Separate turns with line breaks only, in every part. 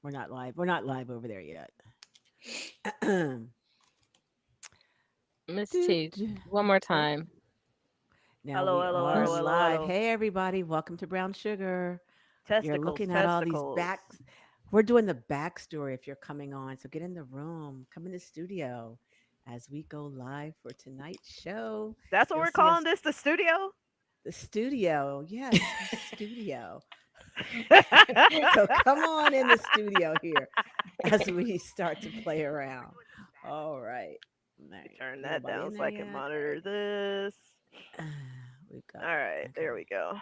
We're not live. We're not live over there yet.
Miss
Doot,
T,
doot.
one more
Oh,
time.
now
Hello,
we
hello,
are
hello, hello,
live.
hello.
Hey, everybody. Welcome to Brown Sugar. You're
Testicles,
looking at all these
testicles.
backs. We're doing the backstory if you're coming on. So get in the room, come in the studio as we go live for tonight's show.
That's what
You'll
we're
see
calling
us,
this, the studio?
the studio. Yes, the studio. So come on in the studio here as we start to play around. All right. All
Let me
right.
turn that
Nobody
down
in
so
there
I can
yet. All
monitor this.
right. We've got,
All right, there
okay.
we go.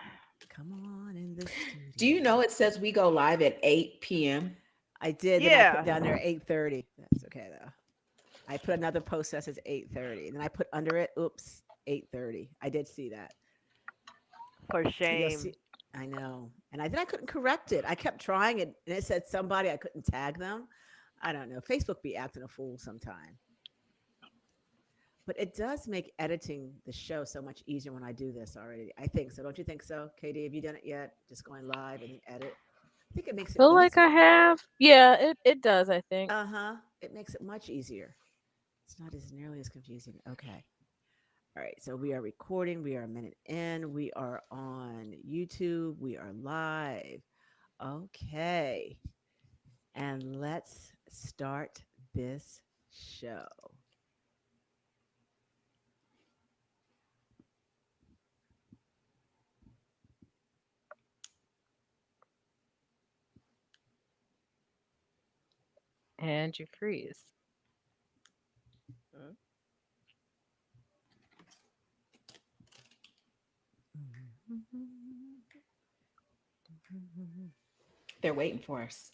Come on in the
Do you know
studio.
it says we go live at 8 p.m.?
I did. Then I put
Yeah,
down there 8:30. That's okay though. I put another post that says 8:30. And then I put under it, oops, 8:30. I did see that.
for
So you'll see.
shame.
I know. And then I couldn't correct it. I kept trying it and it said somebody, I couldn't tag them. I don't know. Facebook be acting a fool sometime. But it does make editing the show so much easier when I do this already. I think so. Don't you think so, Katie? Have you done it yet? Just going live and then edit. I think it makes it
Feel like I
easier.
have. Yeah, it does, I think.
Uh-huh. It makes it much easier. It's not as nearly as confusing. Okay. All right. So we are recording. We are a minute in. We are on YouTube. We are live. Okay. And let's start this show.
And you freeze.
Mm.
They're waiting for us.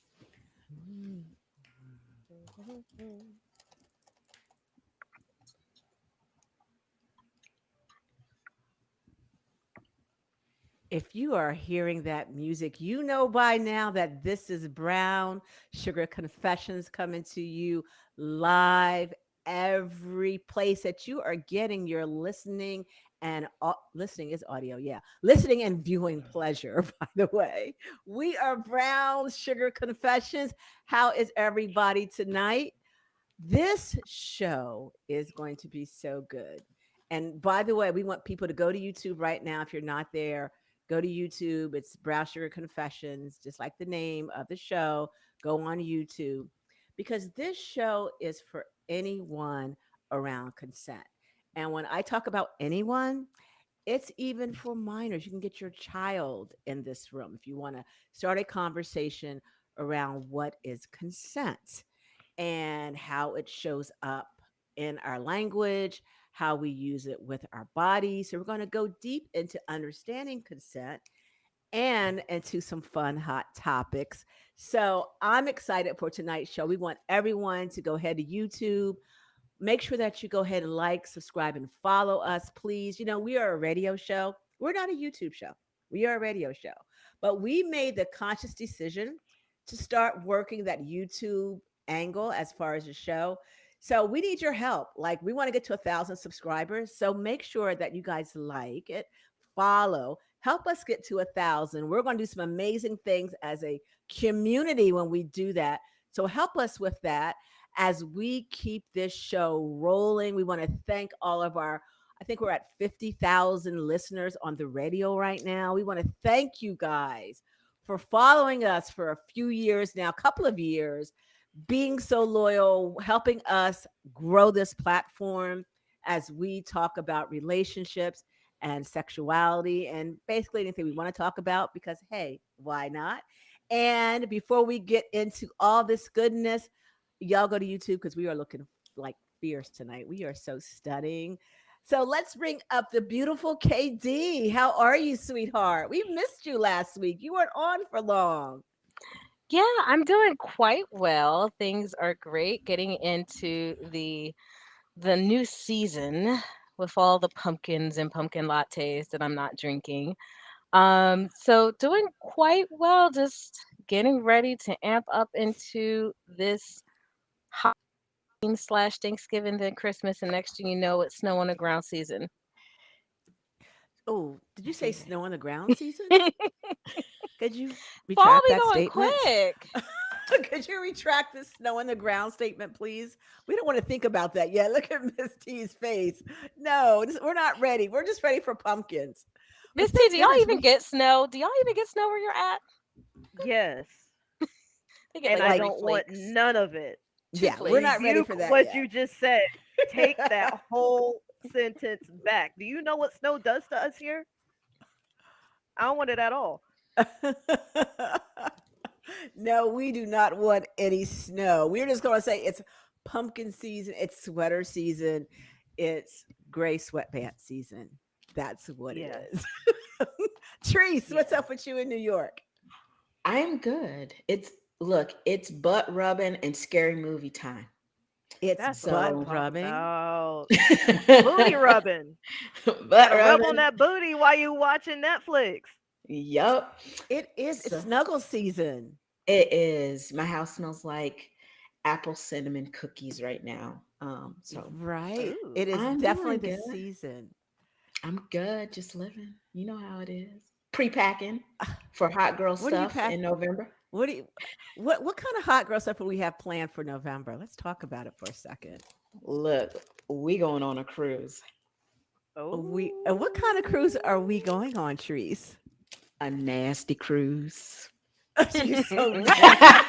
If you are hearing that music, you know by now that this is Brown Sugar Confessions coming to you live every place that you are getting your listening and listening is audio, yeah. Listening and viewing pleasure, by the way. We are Brown Sugar Confessions. How is everybody tonight? This show is going to be so good. And by the way, we want people to go to YouTube right now. If you're not there, go to YouTube. It's Brown Sugar Confessions, just like the name of the show. Go on YouTube because this show is for anyone around consent. And when I talk about anyone, it's even for minors. You can get your child in this room if you want to start a conversation around what is consent and how it shows up in our language, how we use it with our bodies. So, we're going to go deep into understanding consent and into some fun, hot topics. So, I'm excited for tonight's show. We want everyone to go ahead to YouTube. Make sure that you go ahead and like, subscribe, and follow us, please. You know, we are a radio show, we're not a YouTube show. We are a radio show. But we made the conscious decision to start working that YouTube angle as far as the show. So we need your help. Like we want to get to 1,000 subscribers. So make sure that you guys like it, follow, help us get to 1,000. We're going to do some amazing things as a community when we do that. So help us with that as we keep this show rolling. We want to thank all of our, I think we're at 50,000 listeners on the radio right now. We want to thank you guys for following us for a few years now, a couple of years, being so loyal, helping us grow this platform as we talk about relationships and sexuality and basically anything we want to talk about because, hey, why not? And before we get into all this goodness, y'all go to YouTube because we are looking like fierce tonight. We are so stunning. So let's bring up the beautiful KD. How are you, sweetheart? We missed you last week. You weren't on for long.
Yeah, I'm doing quite well. Things are great. Getting into the new season with all the pumpkins and pumpkin lattes that I'm not drinking. So doing quite well. Just getting ready to amp up into this Halloween slash Thanksgiving, then Christmas, and next thing you know, it's snow on the ground season.
Oh, did you say
Yeah.
snow on the ground season? Could you
Fall
retract
be
that
going
statement?
quick.
Could you retract the snow on the ground statement, please? We don't want to think about that yet. Look at Miss T's face. No, we're not ready. We're just ready for pumpkins. But
Miss T, do y'all
Thanksgiving's
even get snow? Do y'all even get snow where you're at?
Yes.
They get
And
like
I
like,
three
don't want
flakes.
none of it.
Two
yeah, we're not
flakes.
ready
Rebuke
for that
what
yet.
you just said. Take that whole sentence back. Do you know what snow does to us here? I don't want it at all.
No, we do not want any snow. We're just going to say it's pumpkin season, it's sweater season, it's gray sweatpants season. That's what it
Yes.
is. Treese, what's
Yes.
up with you in New York?
I'm good. It's butt rubbing and scary movie time.
It's
That's what I'm
butt
So
talking
rubbing.
about. Booty rubbing.
butt
Gotta rub on
rubbing.
that booty while you watching Netflix.
Yup.
It is. It's
So
snuggle season.
it is. My house smells like apple cinnamon cookies right now. So
Right. It
Ooh.
is
I'm
definitely
doing
the
good.
season.
I'm good, just living. You know how it is. Pre-packing for hot girl
What do you
stuff
pack?
in November.
What do you what kind of hot girl stuff do we have planned for November? Let's talk about it for a second.
Look, we going on a cruise.
We what kind of cruise
Oh.
are we going on, Trees?
A nasty cruise.
You're so nasty.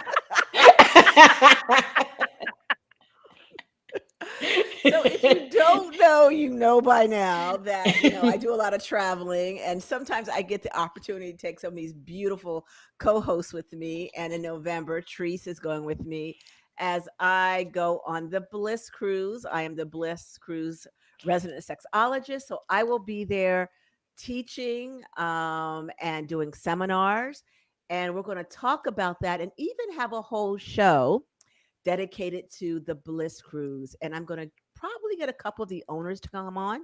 So if you don't know, you know by now that I do a lot of traveling, and sometimes I get the opportunity to take some of these beautiful co-hosts with me. And in November, Treese is going with me as I go on the Bliss Cruise. I am the Bliss Cruise resident sexologist, so I will be there teaching and doing seminars, and we're going to talk about that and even have a whole show dedicated to the Bliss Cruise. And I'm going to probably get a couple of the owners to come on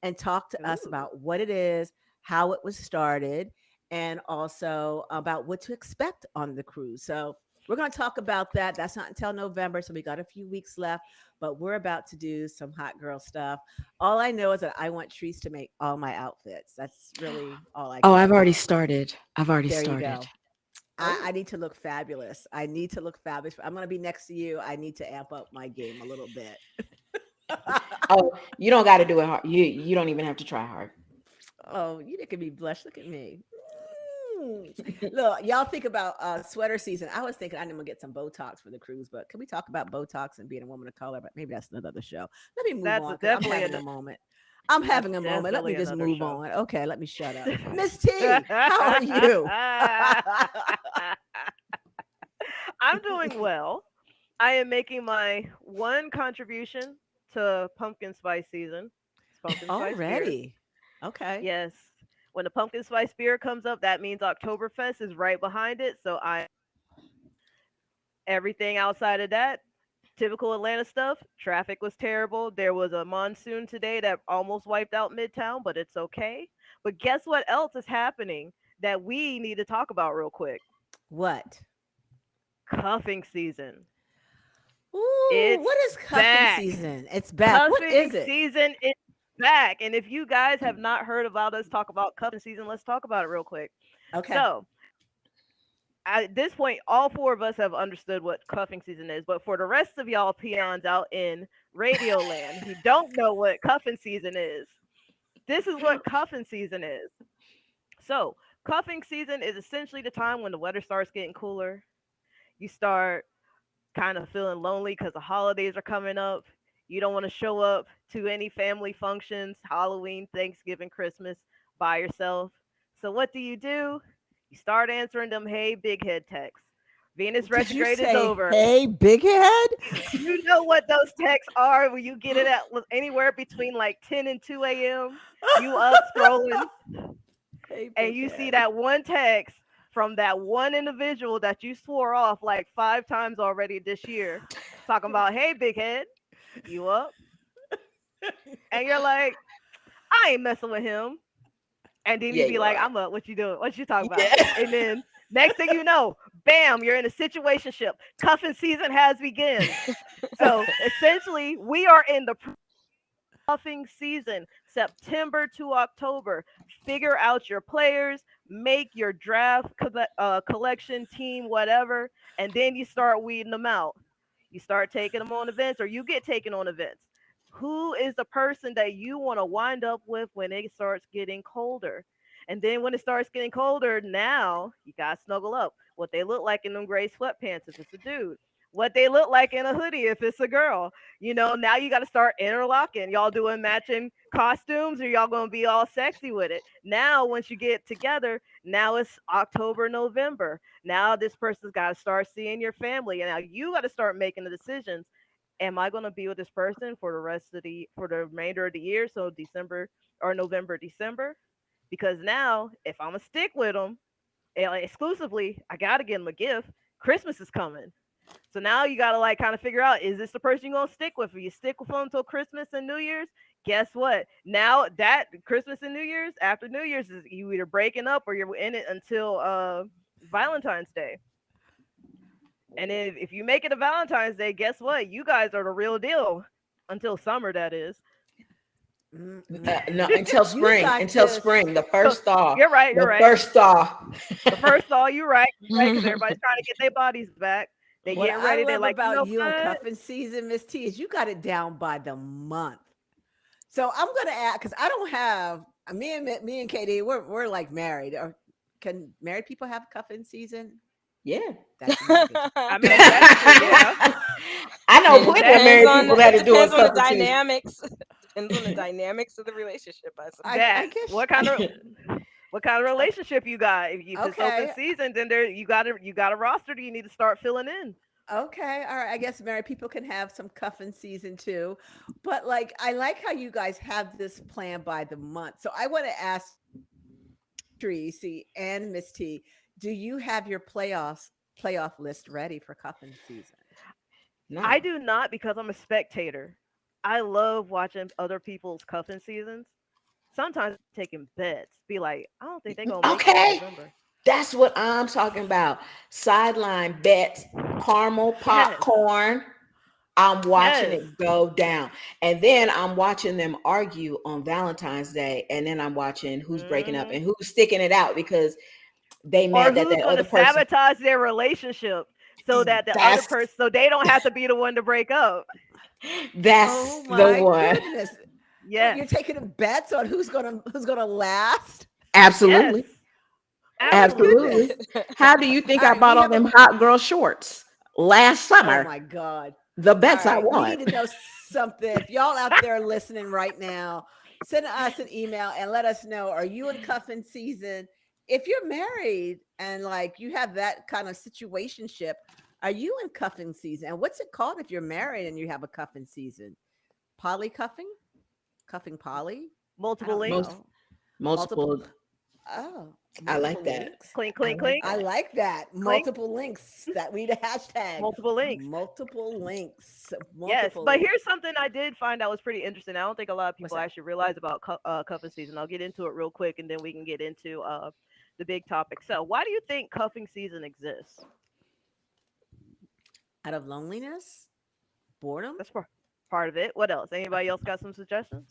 and talk to us
Ooh.
about what it is, how it was started, and also about what to expect on the cruise. So we're going to talk about that. That's not until November. So we got a few weeks left, but we're about to do some hot girl stuff. All I know is that I want Treese to make all my outfits. That's really all I
Oh,
care
I've already
about.
started. I've already
There you
started.
go. I
Oh.
need to look fabulous. I need to look fabulous. I'm going to be next to you. I need to amp up my game a little bit.
Oh, you don't got to do it hard. You don't even have to try hard.
Oh, you making me blush. Look at me. Look, y'all think about sweater season. I was thinking I'm gonna get some Botox for the cruise, but can we talk about Botox and being a woman of color? But maybe that's another show. Let me move on because I'm
Definitely
having a
a
moment. I'm
that's
having a moment. Let me
definitely
just
another
move
show.
on. Okay, let me shut up. Miss T, how are you?
I'm doing well. I am making my one contribution to pumpkin spice season. It's pumpkin spice beer.
Already. Okay.
Yes. When the pumpkin spice beer comes up, that means Oktoberfest is right behind it. So I everything outside of that, typical Atlanta stuff. Traffic was terrible. There was a monsoon today that almost wiped out Midtown, but it's okay. But guess what else is happening that we need to talk about real quick?
What?
Cuffing season.
Ooh,
It's
what is cuffing
back.
season? It's back. What
Cuffing
is it?
season is back. And if you guys have not heard about us talk about cuffing season, let's talk about it real quick.
Okay.
So, at this point, all four of us have understood what cuffing season is. But for the rest of y'all peons out in Radio Land who don't know what cuffing season is, this is what cuffing season is. So, cuffing season is essentially the time when the weather starts getting cooler. You start kind of feeling lonely because the holidays are coming up. You don't want to show up to any family functions, Halloween, Thanksgiving, Christmas by yourself. So what do? You start answering them hey big head texts. Venus
Did you
retrograde is
say,
over.
hey, big head?
You know what those texts are when you get it at anywhere between like 10 and 2 a.m. You up scrolling
Hey,
and
big
you see
head.
that one text from that one individual that you swore off like 5 times already this year, talking about, hey, big head, you up? And you're like, I ain't messing with him. And then
Yeah,
you be
you
like,
are.
I'm up. What you doing? What you talking about?
Yeah.
And then next thing you know, bam, you're in a situationship. Cuffing season has begun. So essentially, we are in the cuffing season, September to October. Figure out your players, make your draft collection team, whatever, and then you start weeding them out. You start taking them on events, or you get taken on events. Who is the person that you want to wind up with when it starts getting colder? And then when it starts getting colder, now you gotta snuggle up. What they look like in them gray sweatpants if it's a dude. What they look like in a hoodie if it's a girl. Now you got to start interlocking. Y'all doing matching costumes, or y'all gonna be all sexy with it. Now, once you get together, now it's October, November. Now this person's got to start seeing your family, and now you got to start making the decisions. Am I going to be with this person for the remainder of the year? So December or November, December, because now if I'm gonna stick with them exclusively, I got to get them a gift. Christmas is coming. So now you gotta like kind of figure out, is this the person you're gonna stick with? If you stick with them until Christmas and New Year's, guess what? Now that Christmas and New Year's, after New Year's, is you either breaking up or you're in it until Valentine's Day. And then if you make it a Valentine's Day, guess what? You guys are the real deal until summer. That is.
No, until
You
spring.
got
Until
this.
spring. The
So
first thaw.
you're right. You're
The
right.
first thaw.
The first all you're right. You're right, because everybody's trying to get their bodies back. They
What
getting
I
ready. They're
love
like, you
about
know
you and
what?
cuffing season, Miss T, is you got it down by the month. So I'm gonna add because I don't have me and Katie, we're like married. Or can married people have cuffing season?
Yeah.
That's a negative.
I mean, technically, yeah.
I
I
know
mean, it
plenty of
That
depends
married
on
people
the
that
it
are doing
depends on the
cuffing season.
dynamics. Depends on the dynamics of the relationship, I
I
suppose.
I
that
guess
what kind of
okay.
relationship you got? If it's open
Okay.
season, then there you got a roster that you need to start filling in.
Okay, all right. I guess married people can have some cuffing season too. But like I like how you guys have this plan by the month. So I want to ask Tracy and Miss T, do you have your playoff list ready for cuffing season?
I
No.
do not, because I'm a spectator. I love watching other people's cuffing seasons. Sometimes taking bets. Be like, I don't think they're gonna make it to
Okay.
November.
That's what I'm talking about. Sideline bets, caramel
Yes,
popcorn. I'm watching
yes.
it go down. And then I'm watching them argue on Valentine's Day. And then I'm watching who's breaking up
Hmm.
and who's sticking it out because they
Or
mad that
who's
that
gonna
other person.
sabotage their relationship so that the other
That's
person, so they don't have to be the one to break up.
Oh
that's the
my
one.
goodness. What,
Yes,
you're taking bets on who's gonna last?
yes,
Absolutely.
Oh my
absolutely.
Absolutely.
goodness.
How do you think
All
I
right, we
bought all
have a
them hot girl shorts last
oh
summer?
my God.
The
All
bets I
right, we
won.
need to know something. If y'all out there listening right now, send us an email and let us know, are you in cuffing season? If you're married and like you have that kind of situationship, are you in cuffing season? And what's it called if you're married and you have a cuffing season? Poly cuffing? Cuffing poly? I
Multiple
don't
links.
Most
know. Multiple
multiple.
oh,
I like
multiple
that.
links.
Clink,
I
clink,
like
clink,
I
that.
like that.
clink.
Multiple links. That we the hashtag.
Multiple links.
Multiple links.
Yes,
Multiple
but
links.
here's something I did find that was pretty interesting. I don't think a lot of
What's
people
that?
actually realize about cuffing season. I'll get into it real quick, and then we can get into the big topic. So, why do you think cuffing season exists?
Out of loneliness, boredom.
That's part of it. What else? Anybody else got some suggestions?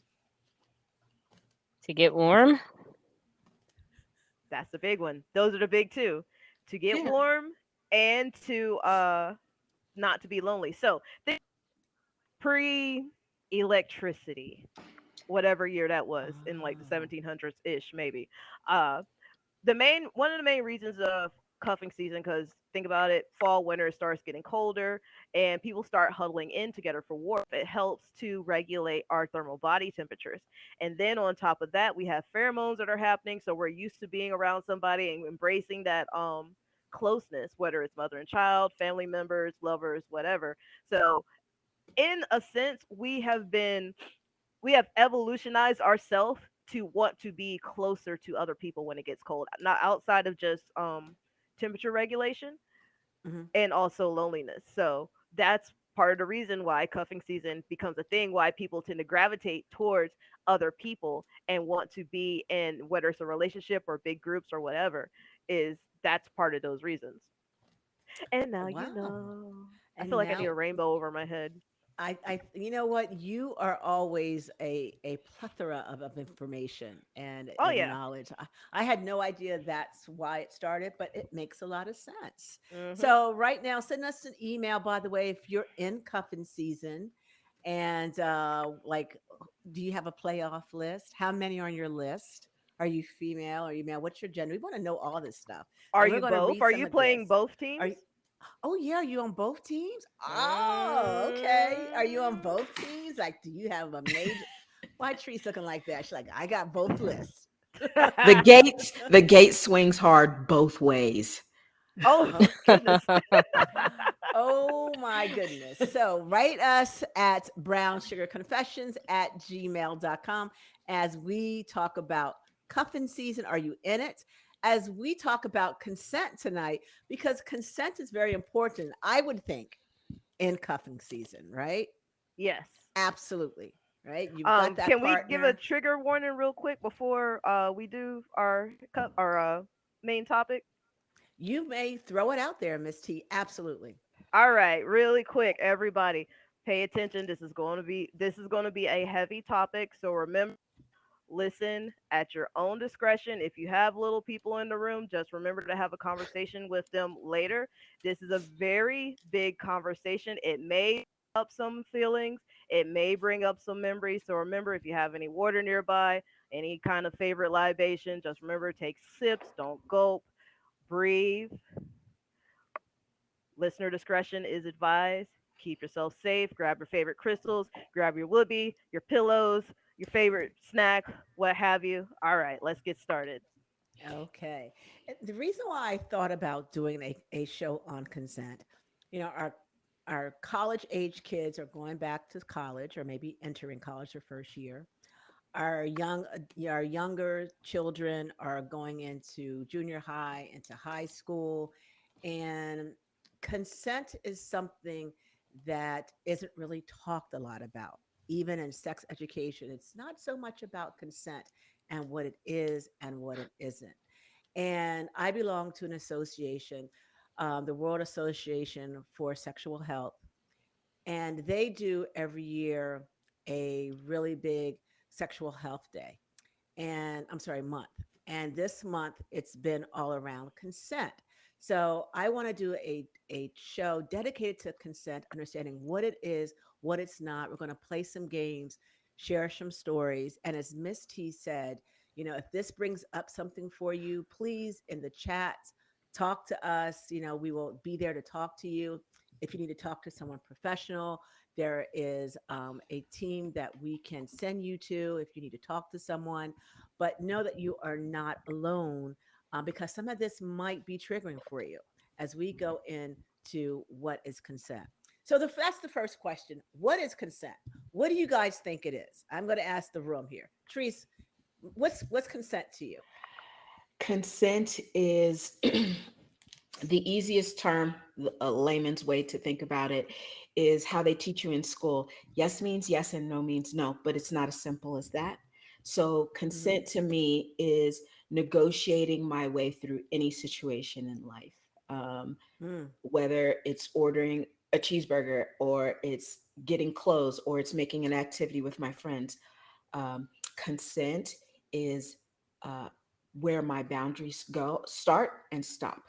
To get warm.
That's the big one. Those are the big two: to get
Yeah.
warm and to not to be lonely. So, think pre-electricity, whatever year that was, in like the
Oh,
1700s ish, maybe. Uh, the main one of the main reasons of cuffing season, because think about it, fall winter starts getting colder and people start huddling in together for warmth. It helps to regulate our thermal body temperatures, and then on top of that we have pheromones that are happening, so we're used to being around somebody and embracing that closeness, whether it's mother and child, family members, lovers, whatever. So in a sense we have evolutionized ourselves to want to be closer to other people when it gets cold, not outside of just temperature regulation
hmm.
and also loneliness. So that's part of the reason why cuffing season becomes a thing, why people tend to gravitate towards other people and want to be in, whether it's a relationship or big groups or whatever, is that's part of those reasons. And now you
Wow.
know. I feel
And
like I need
now,
a rainbow over my head.
you know what? You are always a plethora of information
Oh
and
yeah.
knowledge. I had no idea that's why it started, but it makes a lot of sense.
Mhm.
So right now, send us an email. By the way, if you're in cuffing season, and like, do you have a playoff list? How many are on your list? Are you female? Are you male? What's your gender? We want to know all this stuff,
Are
and we're
you
going to
both?
read
Are
some
you
of
playing
this.
both
Are
teams?
you? Oh yeah, are you on both teams? Oh, okay. Are you on
Mm.
both teams? Like, do you have a major? Why Tree's looking like that? She's like, I got both lists.
The gate swings hard both ways.
Oh
Oh,
goodness.
oh my goodness. So write us at brownsugarconfessions at gmail.com as we talk about cuffing season. Are you in it? As we talk about consent tonight, because consent is very important, I would think, in cuffing season, right?
Yes.
Absolutely. Right? You've got that
Can we give a
partner.
trigger warning real quick before we do our main topic?
You may throw it out there, Miss T. Absolutely.
All right, really quick, everybody, pay attention. This is going to be a heavy topic, so remember, listen at your own discretion. If you have little people in the room, just remember to have a conversation with them later. This is a very big conversation. It may up some feelings, it may bring up some memories. So remember, if you have any water nearby, any kind of favorite libation, just remember, take sips, don't gulp, breathe. Listener discretion is advised. Keep yourself safe. Grab your favorite crystals, grab your whoopee, your pillows, your favorite snack, what have you. All right, let's get started.
Okay. The reason why I thought about doing a show on consent, you know, our college age kids are going back to college or maybe entering college their first year. Our younger children are going into junior high, into high school, and consent is something that isn't really talked a lot about. Even in sex education, it's not so much about consent and what it is and what it isn't. And I belong to an association, the World Association for Sexual Health, and they do every year a really big sexual health day, and I'm sorry, month. And this month it's been all around consent. So I want to do a show dedicated to consent, understanding what it is, what it's not. We're going to play some games, share some stories. And as Miss T said, you know, if this brings up something for you, please in the chats, talk to us. You know, we will be there to talk to you. If you need to talk to someone professional, there is a team that we can send you to if you need to talk to someone, but know that you are not alone, because some of this might be triggering for you as we go into what is consent. So that's the first question. What is consent? What do you guys think it is? I'm going to ask the room here. Treese, what's consent to you?
Consent is the easiest term, a layman's way to think about it is how they teach you in school. Yes means yes and no means no, but it's not as simple as that. So,
Mm-hmm.
consent to me is negotiating my way through any situation in life,
Mm,
whether it's ordering a cheeseburger or it's getting clothes or it's making an activity with my friends. Consent is uh, where my boundaries start and stop.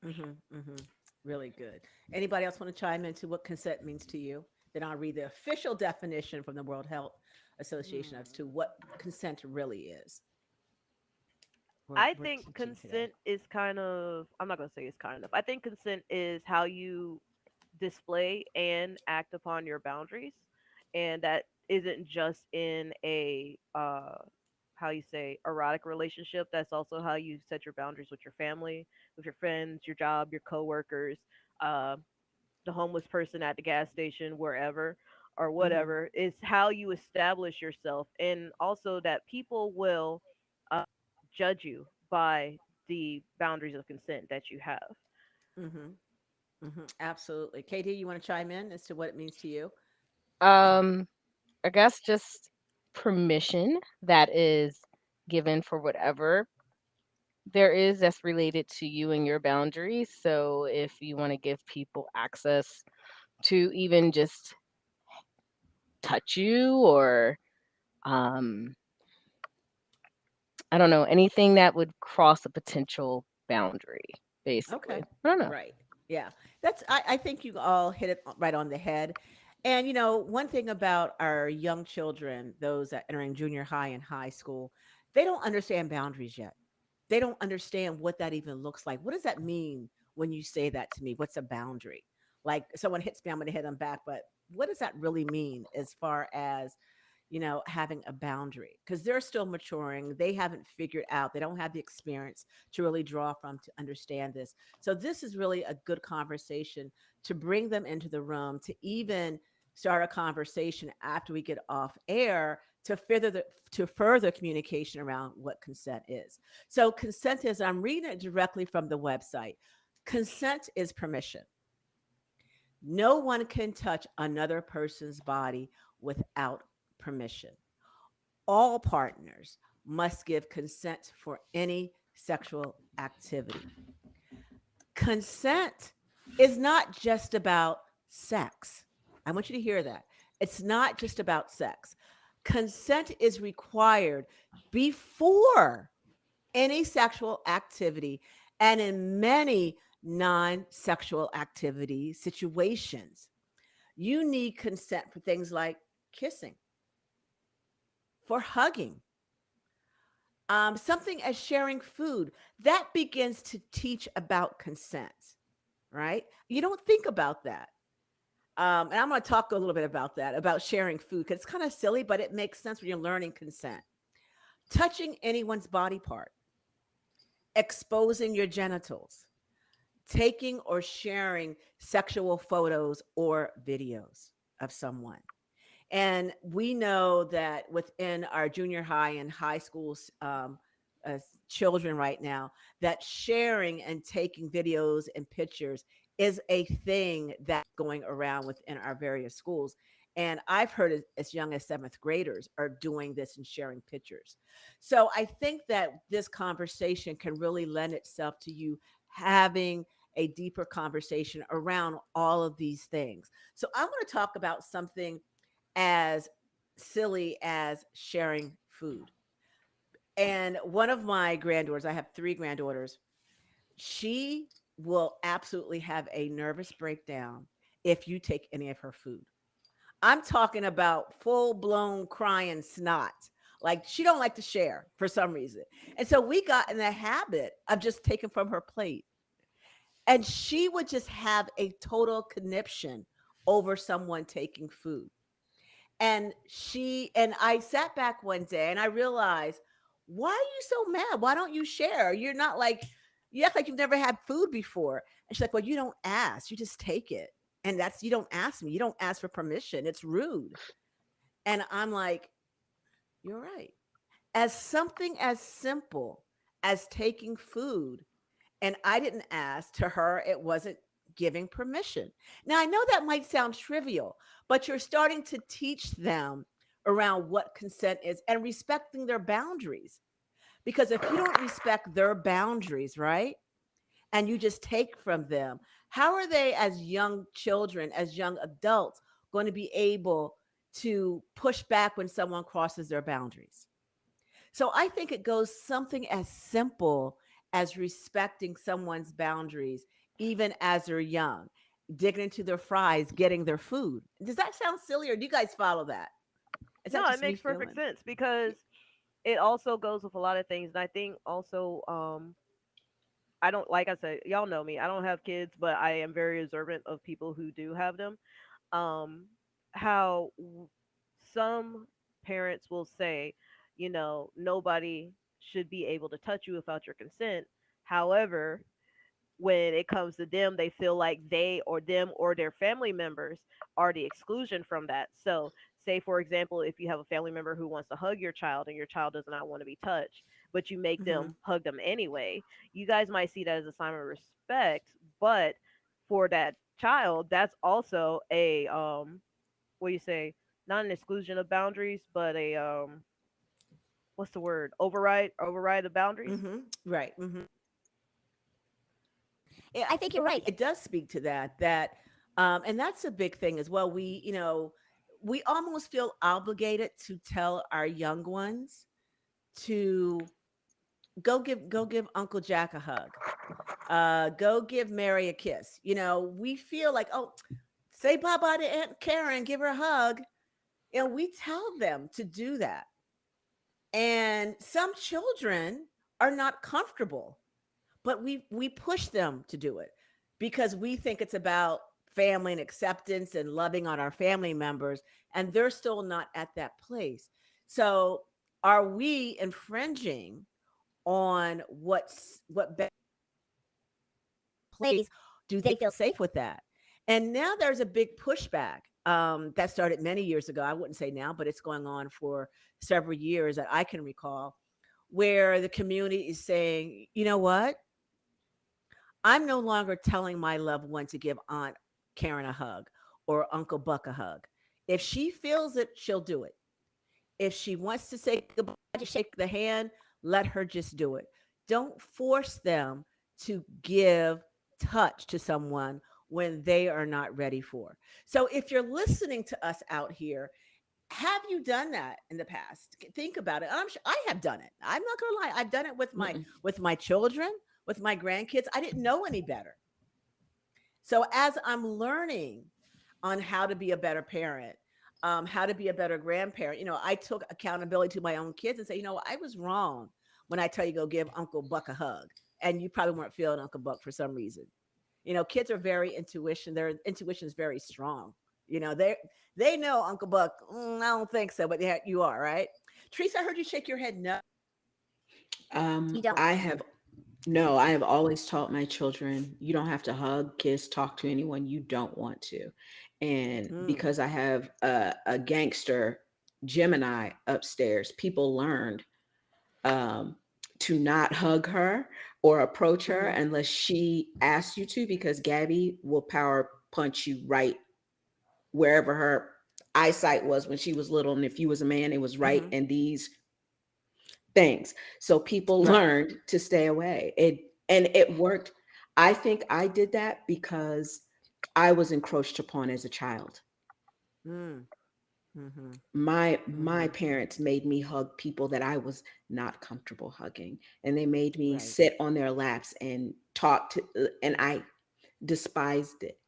mm-hmm, mm-hmm. Really good. Anybody else want to chime into what consent means to you? Then I'll read the official definition from the World Health Association as to what consent really is.
I
We're
think
teaching today.
consent is kind of, I'm not going to say it's kind of. I think consent is how you display and act upon your boundaries, and that isn't just in a how you say erotic relationship. That's also how you set your boundaries with your family, with your friends, your job, your coworkers, uh, the homeless person at the gas station, wherever or
Mm-hmm.
whatever. Is how you establish yourself, and also that people will uh, judge you by the boundaries of consent that you have.
Mm-hmm. Mm-hmm. Absolutely. KD, you want to chime in as to what it means to you?
Um, I guess just permission that is given for whatever there is that's related to you and your boundaries. So if you want to give people access to even just touch you or um, I don't know, anything that would cross a potential boundary, basically.
Okay.
I don't know.
Right. Yeah. I think you all hit it right on the head. And one thing about our young children, those that entering junior high and high school, they don't understand boundaries yet. They don't understand what that even looks like. What does that mean when you say that to me? What's a boundary? Like someone hits me, I'm going to hit them back, but what does that really mean as far as having a boundary, because they're still maturing. They haven't figured out, they don't have the experience to really draw from to understand this. So, this is really a good conversation to bring them into the room, to even start a conversation after we get off air to further communication around what consent is. So consent is, I'm reading it directly from the website. Consent is permission. No one can touch another person's body without permission. All partners must give consent for any sexual activity. Consent is not just about sex. I want you to hear that. It's not just about sex. Consent is required before any sexual activity and in many non sexual activity situations. You need consent for things like kissing, for hugging, something as sharing food. That begins to teach about consent, right? You don't think about that. And I'm going to talk a little bit about that, about sharing food, because it's kind of silly, but it makes sense when you're learning consent. Touching anyone's body part, exposing your genitals, taking or sharing sexual photos or videos of someone. And we know that within our junior high and high schools, children right now, that sharing and taking videos and pictures is a thing that's going around within our various schools. And I've heard as young as seventh graders are doing this and sharing pictures. So I think that this conversation can really lend itself to you having a deeper conversation around all of these things. So I want to talk about something as silly as sharing food. And one of my granddaughters, I have three granddaughters, she will absolutely have a nervous breakdown if you take any of her food. I'm talking about full blown crying snot. Like she don't like to share for some reason. And so we got in the habit of just taking from her plate. And she would just have a total conniption over someone taking food. And I sat back one day and I realized, why are you so mad? Why don't you share? You're not like, you act like you've never had food before. And she's like, well, you don't ask, you just take it. And you don't ask me, you don't ask for permission. It's rude. And I'm like, you're right. As something as simple as taking food, and I didn't ask, to her, it wasn't giving permission. Now, I know that might sound trivial, but you're starting to teach them around what consent is and respecting their boundaries. Because if you don't respect their boundaries, right, and you just take from them, how are they, as young children, as young adults, going to be able to push back when someone crosses their boundaries? So I think it goes something as simple as respecting someone's boundaries, even as they're young, digging into their fries, getting their food. Does that sound silly, or do you guys follow that? Is that
No, it
just me
makes perfect
feeling?
sense because it also goes with a lot of things. And I think also, I don't, like I said, y'all know me. I don't have kids, but I am very observant of people who do have them. Um, how some parents will say, nobody should be able to touch you without your consent. However, when it comes to them, they feel like they or them or their family members are the exclusion from that. So, say for example, if you have a family member who wants to hug your child and your child does not want to be touched, but you make
Mm-hmm.
them hug them anyway, you guys might see that as a sign of respect. But for that child, that's also a what do you say? Not an exclusion of boundaries, but a what's the word? Override the boundaries.
Mm-hmm. Right. Mm-hmm. Yeah,
I think you're right.
it does speak to that. And that's a big thing as well. we almost feel obligated to tell our young ones to go give Uncle Jack a hug. Go give Mary a kiss. We feel like, oh, say bye bye to Aunt Karen, give her a hug. And we tell them to do that. And some children are not comfortable, but we push them to do it because we think it's about family and acceptance and loving on our family members, and they're still not at that place. So are we infringing on what place? Do they feel safe with that? And now there's a big pushback that started many years ago. I wouldn't say now, but it's going on for several years that I can recall, where the community is saying, you know what? I'm no longer telling my loved one to give Aunt Karen a hug or Uncle Buck a hug. If she feels it, she'll do it. If she wants to say goodbye, to shake the hand, let her just do it. Don't force them to give touch to someone when they are not ready for. So if you're listening to us out here, have you done that in the past? Think about it. I'm sure I have done it. I'm not going to lie. I've done it with my
Mm-mm.
with my children, with my grandkids. I didn't know any better. So as I'm learning on how to be a better parent, how to be a better grandparent, I took accountability to my own kids and say, I was wrong when I tell you go give Uncle Buck a hug, and you probably weren't feeling Uncle Buck for some reason. Kids are very intuition. Their intuition is very strong. They know Uncle Buck. I don't think so, but yeah, you are right. Teresa, I heard you shake your head. No, you don't.
I have no, I have always taught my children you don't have to hug, kiss, talk to anyone you don't want to. And
Mm,
because I have a gangster Gemini upstairs, people learned um, to not hug her or approach her
mm-hmm,
unless she asks you to, because Gabby will power punch you right wherever her eyesight was when she was little. And if you was a man, it was right
mm-hmm.
in these things. So people
Right.
learned to stay away. It worked. I think I did that because I was encroached upon as a child.
Mm, mm-hmm,
My
mm-hmm.
parents made me hug people that I was not comfortable hugging, and they made me
Right.
sit on their laps and talk to, and I despised it.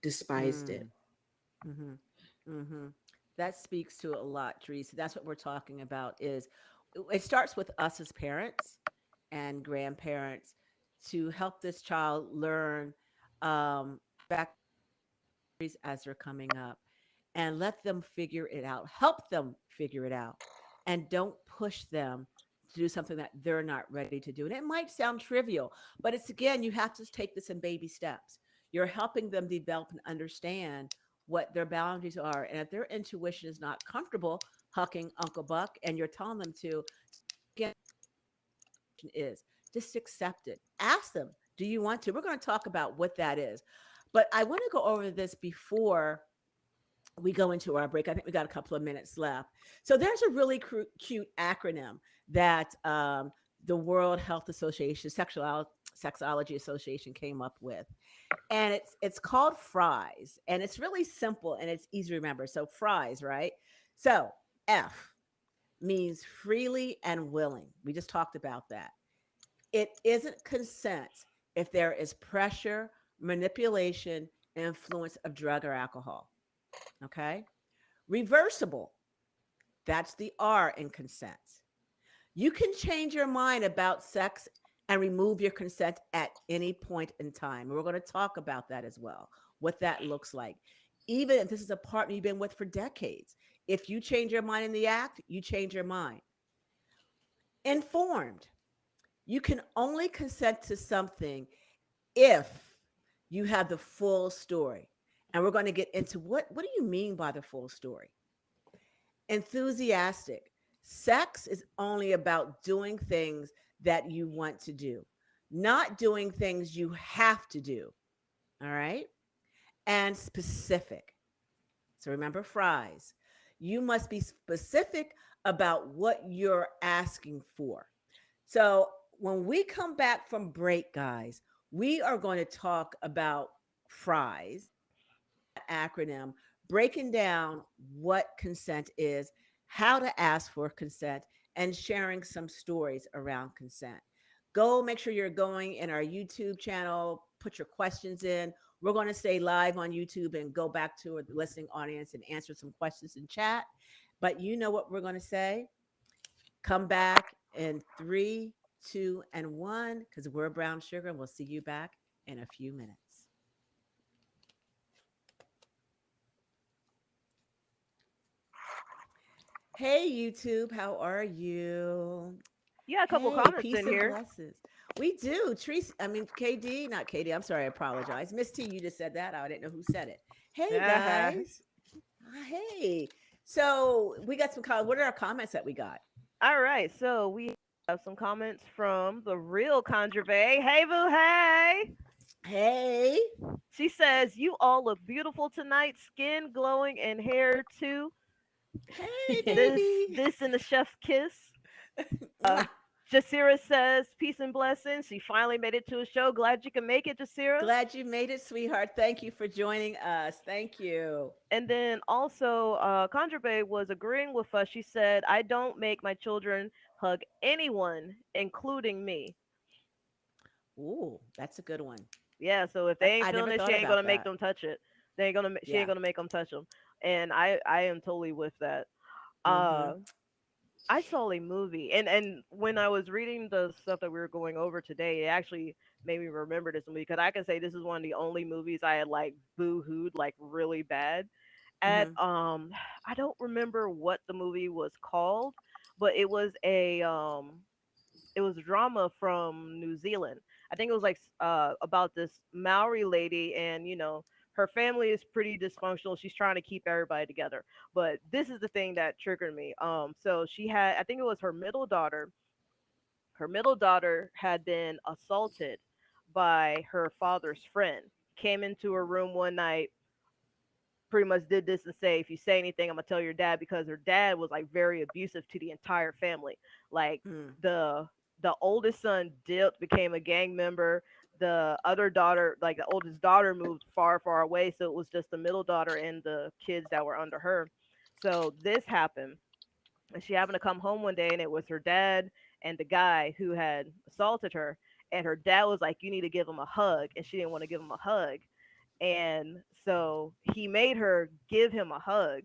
Despised it.
Mm, mm-hmm, mm-hmm. That speaks to a lot, Teresa. That's what we're talking about. Is it starts with us as parents and grandparents to help this child learn back as they're coming up, and let them figure it out. Help them figure it out, and don't push them to do something that they're not ready to do. And it might sound trivial, but it's again, you have to take this in baby steps. You're helping them develop and understand what their boundaries are. And if their intuition is not comfortable hucking Uncle Buck and you're telling them to, again, is just accept it. Ask them, do you want to? We're going to talk about what that is. But I want to go over this before we go into our break. I think we got a couple of minutes left. So there's a really cute acronym that the World Health Association, Sexology Association came up with. And it's called FRIES. And it's really simple and it's easy to remember. So FRIES, right? So F means freely and willing. We just talked about that. It isn't consent if there is pressure, manipulation, influence of drug or alcohol. Okay. Reversible. That's the R in consent. You can change your mind about sex and remove your consent at any point in time. We're going to talk about that as well, what that looks like. Even if this is a partner you've been with for decades, if you change your mind in the act, you change your mind. Informed. You can only consent to something if you have the full story. And we're going to get into what do you mean by the full story? Enthusiastic. Sex is only about doing things that you want to do, not doing things you have to do. All right. And specific. So remember fries. You must be specific about what you're asking for. So when we come back from break, guys, we are going to talk about fries, acronym breaking down what consent is, how to ask for consent, and sharing some stories around consent. Go make sure you're going in our YouTube channel, put your questions in. We're going to stay live on YouTube and go back to the listening audience and answer some questions in chat. But you know what we're going to say? Come back in three, two, and one, because we're Brown Sugar, and we'll see you back in a few minutes. Hey, YouTube, how are you?
You got a couple
Hey,
comments
peace
in
and
here.
blessings. We do. Tracy, I mean, KD, not KD. I'm sorry, I apologize. Miss T, you just said that. I didn't know who said it. Hey, guys. Hey. So we got some comments. What are our comments that we got?
All right, so we have some comments from the real Conjure Bay. Hey, Boo, hey!
Hey.
She says, "You all look beautiful tonight, skin glowing and hair too.
Hey,
This,
baby.
this in the chef's kiss." Uh,
Mwah.
Jasira says, "Peace and blessings. She finally made it to a show. Glad you can make it, Jasira."
Glad you made it, sweetheart. Thank you for joining us. Thank you.
And then also, Conjure Bay was agreeing with us. She said, "I don't make my children hug anyone, including me."
Ooh, that's a good one.
Yeah, so if they ain't
I
feeling
never
it, she
thought
ain't gonna
about
make
that.
them touch it. She ain't
Yeah.
gonna make them touch them. And I am totally with that.
Mm-hmm.
Uh, I saw a movie, and when I was reading the stuff that we were going over today, it actually made me remember this movie because I can say this is one of the only movies I had like boo-hooed like really bad at.
Mm-hmm.
I don't remember what the movie was called, but it was drama from New Zealand. I think it was like about this Maori lady, and her family is pretty dysfunctional. She's trying to keep everybody together, but this is the thing that triggered me. So she had, I think it was her middle daughter. Her middle daughter had been assaulted by her father's friend. Came into her room one night, pretty much did this and say, "If you say anything, I'm gonna tell your dad," because her dad was like very abusive to the entire family. Like
Mm.
the the oldest son dipped, became a gang member. The other daughter, like the oldest daughter, moved far, far away. So it was just the middle daughter and the kids that were under her. So this happened, and she happened to come home one day, and it was her dad and the guy who had assaulted her. And her dad was like, "You need to give him a hug," and she didn't want to give him a hug, and so he made her give him a hug,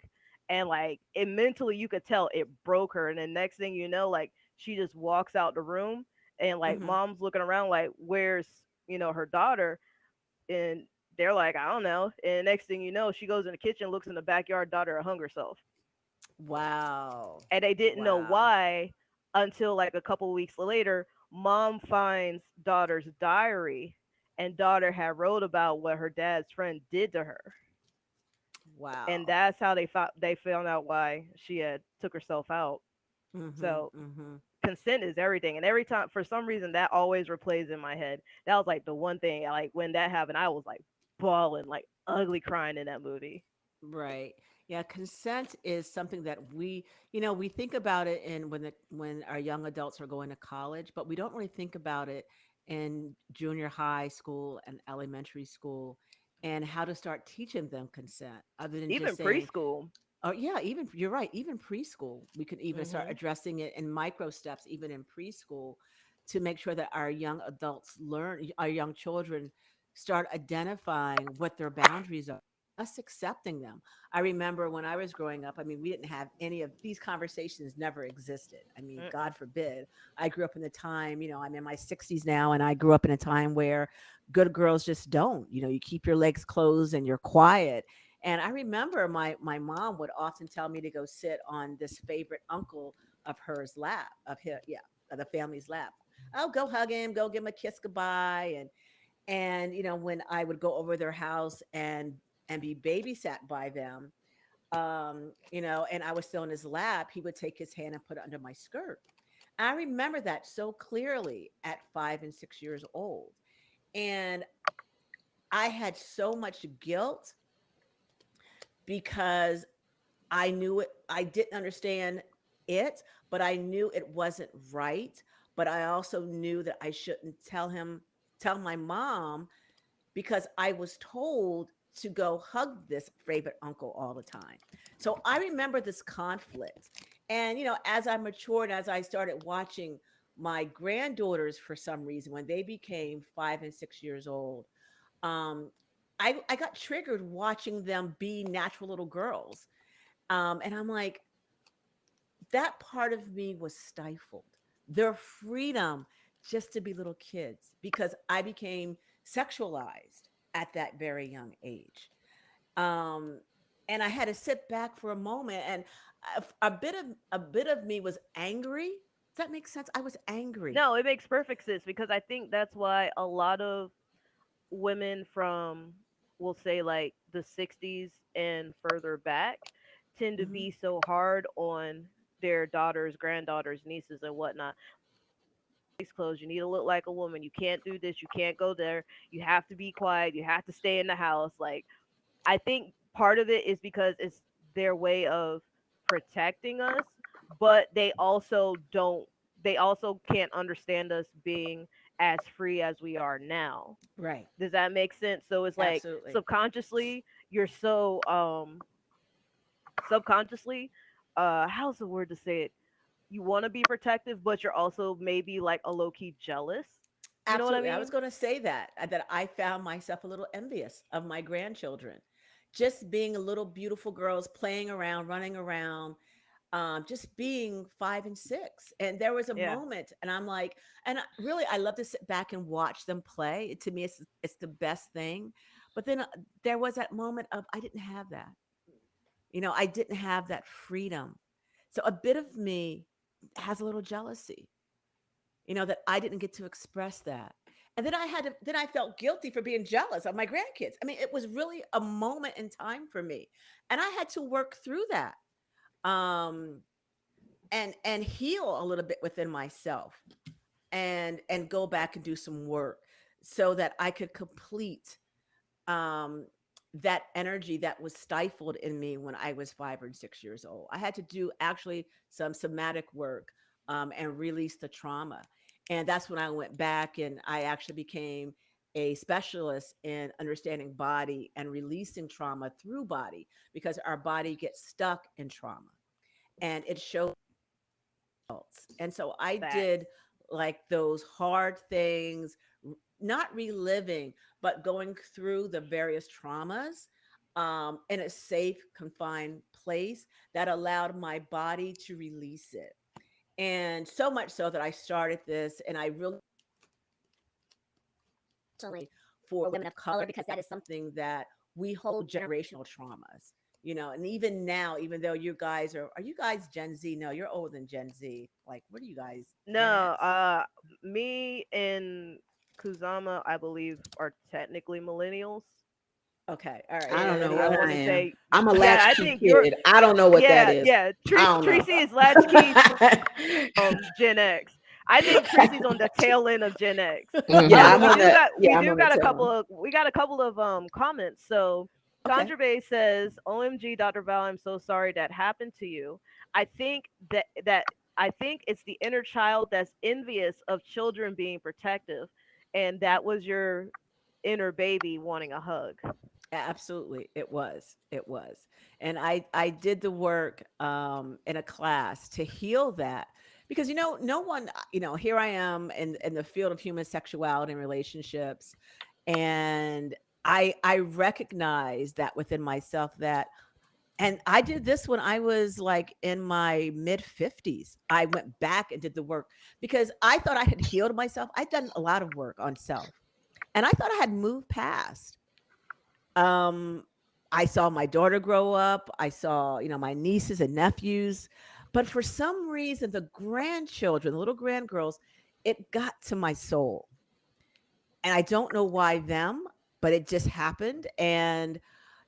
and like it mentally you could tell it broke her, and then next thing you know, like she just walks out the room, and like
Mm-hmm.
mom's looking around like, "Where's her daughter?" And they're like, "I don't know." And next thing you know, she goes in the kitchen, looks in the backyard, daughter hung herself,
Wow.
and they didn't know
Wow.
why until like a couple weeks later. Mom finds daughter's diary, and daughter had wrote about what her dad's friend did to her, and
Wow.
that's how they found out why she had took herself out.
Mm-hmm.
So
Mm-hmm.
consent is everything, and every time for some reason that always replays in my head. That was like the one thing, like when that happened, I was like bawling, like ugly crying in that movie.
Right. Yeah, consent is something that we think about it in when our young adults are going to college, but we don't really think about it in junior high school and elementary school and how to start teaching them consent other than just
Even
saying,
preschool.
oh yeah, even you're right, even preschool. We could even start
Mhm.
addressing it in micro steps even in preschool to make sure that our young adults learn, our young children start identifying what their boundaries are, us accepting them. I remember when I was growing up, I mean, we didn't have any of these conversations never existed. I mean,
Mm-mm.
God forbid. I grew up in the time, I'm in my 60s now and I grew up in a time where good girls just don't. You keep your legs closed and you're quiet, and I remember my mom would often tell me to go sit on this favorite uncle of hers lap, yeah, of the family's lap. Oh, go hug him, go give him a kiss goodbye. And when I would go over their house and be babysat by them, and I was still in his lap, he would take his hand and put it under my skirt. I remember that so clearly at 5 and 6 years old. And I had so much guilt because I knew it. I didn't understand it, but I knew it wasn't right. But I also knew that I shouldn't tell my mom, because I was told to go hug this favorite uncle all the time. So I remember this conflict. And, as I matured, as I started watching my granddaughters for some reason, when they became 5 and 6 years old, um, I got triggered watching them be natural little girls. And I'm like, that part of me was stifled. Their freedom just to be little kids because I became sexualized at that very young age. Um, and I had to sit back for a moment, and a bit of me was angry. Does that make sense? I was angry.
No, it makes perfect sense because I think that's why a lot of women from, we'll say, like the 60s and further back tend to
Hmm.
be so hard on their daughters, granddaughters, nieces, and whatnot. Face clothes. You need to look like a woman. You can't do this. You can't go there. You have to be quiet. You have to stay in the house. Like, I think part of it is because it's their way of protecting us, but they also can't understand us being as free as we are now.
Right.
Does that make sense? So it's like
Absolutely.
subconsciously you're so subconsciously, how's the word to say it? You want to be protective, but you're also maybe like a low key jealous. You know what I
Absolutely. I was
mean?
going to say that I found myself a little envious of my grandchildren, just being a little beautiful girls playing around, running around, just being 5 and 6. And there was a
Yeah.
moment, and I'm like, and really, I love to sit back and watch them play. To me, it's the best thing. But then there was that moment of I didn't have that. I didn't have that freedom. So a bit of me has a little jealousy, that I didn't get to express that. And then I felt guilty for being jealous of my grandkids. I mean, it was really a moment in time for me. And I had to work through that. Um, and heal a little bit within myself and go back and do some work so that I could complete um that energy that was stifled in me when I was 5 or 6 years old. I had to do actually some somatic work and release the trauma. And that's when I went back and I actually became a specialist in understanding body and releasing trauma through body because our body gets stuck in trauma and it shows results. And so I
Facts.
did like those hard things, not reliving, but going through the various traumas in a safe, confined place that allowed my body to release it. And so much so that I started this, and I really for women of color because that is something that we hold generational traumas. And even now, even though you guys are you guys Gen Z? No, you're older than Gen Z. Like, what are you guys? Gen
No,
X?
me and Kuzama, I believe, are technically millennials.
Okay, all right.
I
So
don't
what
know
do
I
what
y'all?
want
I
to
am.
say,
I'm a
yeah, I
latchkey
think you're,
kid. I don't know what that
yeah,
is.
yeah.
I don't know.
Tracy is latchkey, Gen X. I think Tracy's on the tail end of Gen X.
Yeah,
But
I'm on the
we
yeah, I'm
do
on the
got a
tail
couple
end.
of comments. So
Okay.
Sandra Bay says, "OMG, Dr. Val, I'm so sorry that happened to you. I think I think it's the inner child that's envious of children being protective, and that was your inner baby wanting a hug."
Absolutely, it was. It was. And I did the work in a class to heal that because no one, here I am in the field of human sexuality and relationships, and I recognize that within myself that. And I did this when I was like in my mid 50s. I went back and did the work because I thought I had healed myself. I'd done a lot of work on self, and I thought I had moved past. Um, I saw my daughter grow up. I saw, my nieces and nephews. But for some reason, the grandchildren, the little grandgirls, it got to my soul. And I don't know why them, but it just happened. And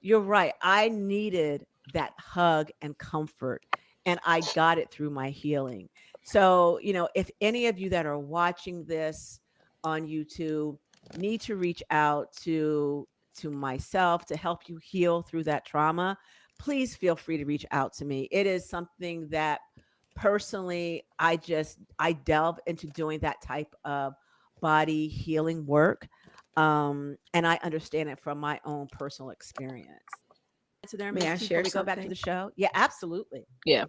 you're right. I needed that hug and comfort. And I got it through my healing. So, if any of you that are watching this on YouTube need to reach out to myself to help you heal through that trauma, please feel free to reach out to me. It is something that personally I delve into doing that type of body healing work. And I understand it from my own personal experience. So there,
May
Miss
I
T, before
share
we go back to the
something?
show. Yeah, absolutely.
Yeah.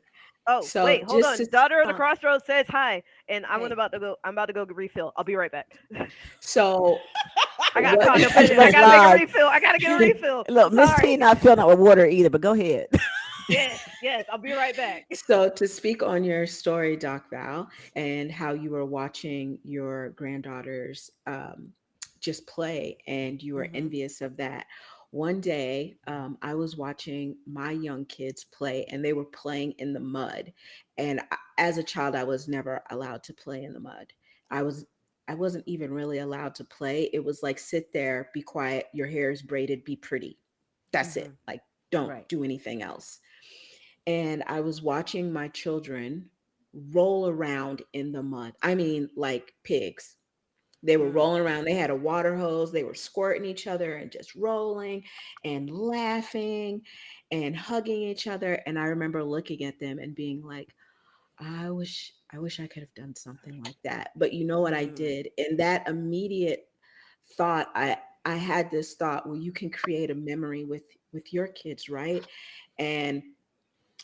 Oh,
So
wait, hold
just to
on. Daughter of the
Um,
Crossroads says hi, and
hey.
about to go. I'm about to go refill. I'll be right back.
so
I got
what
caught up in
Catching
it. I
us
gotta make a
live.
refill. I gotta get a refill.
Look, Miss T
Sorry.
not filling up with water either, but go ahead.
Yes, yes. I'll be right back.
So, to speak on your story, Doc Val, and how you were watching your granddaughters just play and you were
Hmm.
envious of that. One day, I was watching my young kids play and they were playing in the mud. And as a child, I was never allowed to play in the mud. I was. I wasn't even really allowed to play. It was like, sit there, be quiet, your hair is braided, be pretty. That's it.
Hmm.
Like, don't
Right.
do anything else. And I was watching my children roll around in the mud. I mean, like pigs. They were
Mm.
rolling around. They had a water hose. They were squirting each other and just rolling and laughing and hugging each other. And I remember looking at them and being like, I wish I could have done something like that. But you know what I
Mm.
did? In that immediate thought, I had this thought, well, you can create a memory with your kids, right? And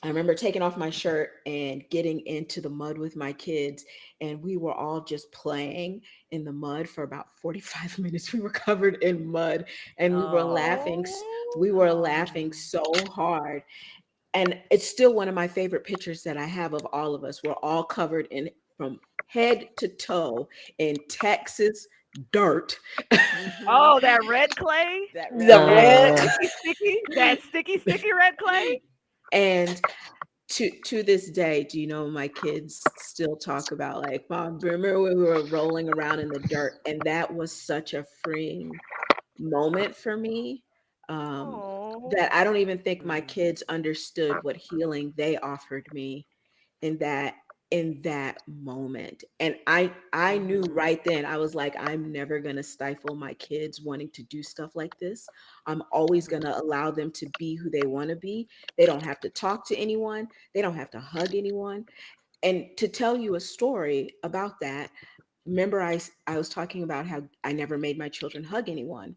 I remember taking off my shirt and getting into the mud with my kids, and we were all just playing in the mud for about 45 minutes. We were covered in mud and we were laughing.
Oh.
Oh,
We were laughing
Oh.
so hard. And it's still one of my favorite pictures that I have of all of us. We're all covered in from head to toe in Texas dirt.
Hmm.
oh, that red clay,
That red
The
that
clay.
red
Uh,
sticky, sticky, that sticky, sticky red clay.
and to this day, do you know my kids still talk about like, Mom, remember when we were rolling around in the dirt? And that was such a freeing moment for me,
Oh,
that I don't even think my
Mm.
kids understood what healing they offered me in that moment. And I knew
Hmm.
right then, I was like, I'm never going to stifle my kids wanting to do stuff like this. I'm always going to allow them to be who they want to be. They don't have to talk to anyone, they don't have to hug anyone. And to tell you a story about that, remember I was talking about how I never made my children hug anyone.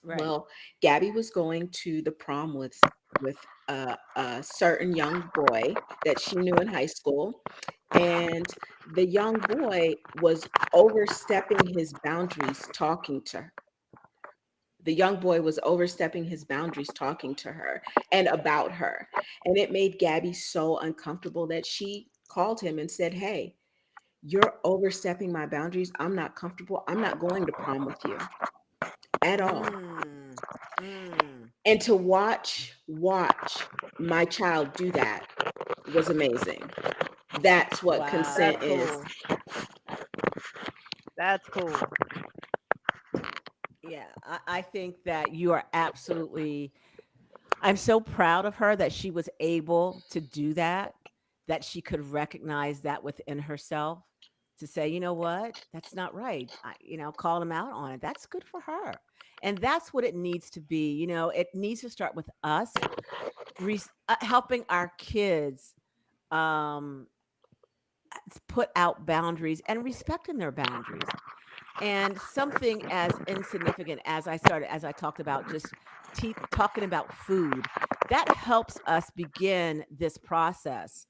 Right.
Well, Gabby was going to the prom with a certain young boy that she knew in high school, and the young boy was overstepping his boundaries talking to her. The young boy was overstepping his boundaries talking to her and about her. And it made Gabby so uncomfortable that she called him and said, "Hey, you're overstepping my boundaries. I'm not comfortable. I'm not going to prom with you at all."
Mm. Mm.
And to watch my child do that was amazing. That's what
that's
consent
Wow.
is.
cool. That's cool.
Yeah, I think that you are absolutely. I'm so proud of her that she was able to do that, that she could recognize that within herself to say, you know what, that's not right. Call him out on it. That's good for her. And that's what it needs to be. It needs to start with us helping our kids um, put out boundaries and respecting their boundaries. And something as insignificant as I talked about, just talking about food, that helps us begin this process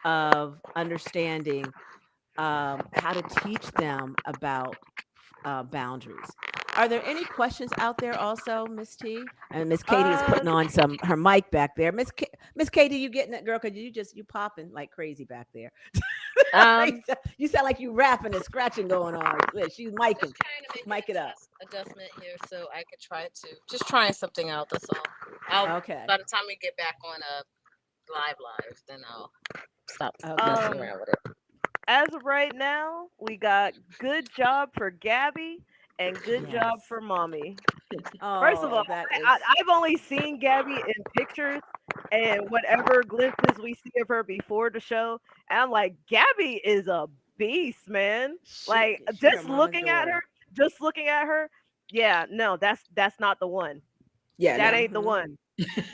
of understanding how to teach them about boundaries. Are there any questions out there also, Miss T? And Miss Katie is
Uh,
putting on her mic back there. Miss Katie, you getting it, girl? Because you popping like crazy back there.
um,
You sound like you rapping and scratching going on. Look, she's
just
micing.
trying to make
Mic it
an
up.
adjustment here so I could try to just trying something out. That's all. I'll
Okay.
by the time we get back on live, then I'll stop
Okay.
messing
um,
around with it.
as of right now, we got good job for Gabby and good job
Yes.
for Mommy. First of all,
Oh, that
I,
is.
I've only seen Gabby in pictures and whatever glimpses we see of her before the show. And I'm like, Gabby is a beast, man. Like
She her mama's daughter.
just looking at her, yeah, no, that's not the one.
Yeah,
That
no.
ain't the
Hmm.
one.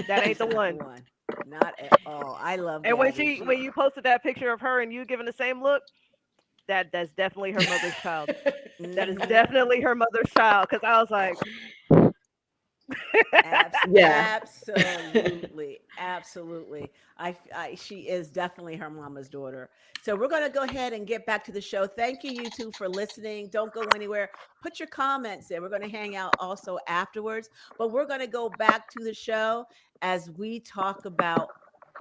That ain't
She's
the
not the
one.
one. Not at all. I love
And
Gabby.
when you posted that picture of her and you giving the same look, that's definitely her mother's child. That is
Mhm.
definitely her mother's child. Because I was like,
Yeah.
Absolutely, absolutely. She is definitely her mama's daughter. So we're going to go ahead and get back to the show. Thank you, you two, for listening. Don't go anywhere. Put your comments in. We're going to hang out also afterwards, but we're going to go back to the show as we talk about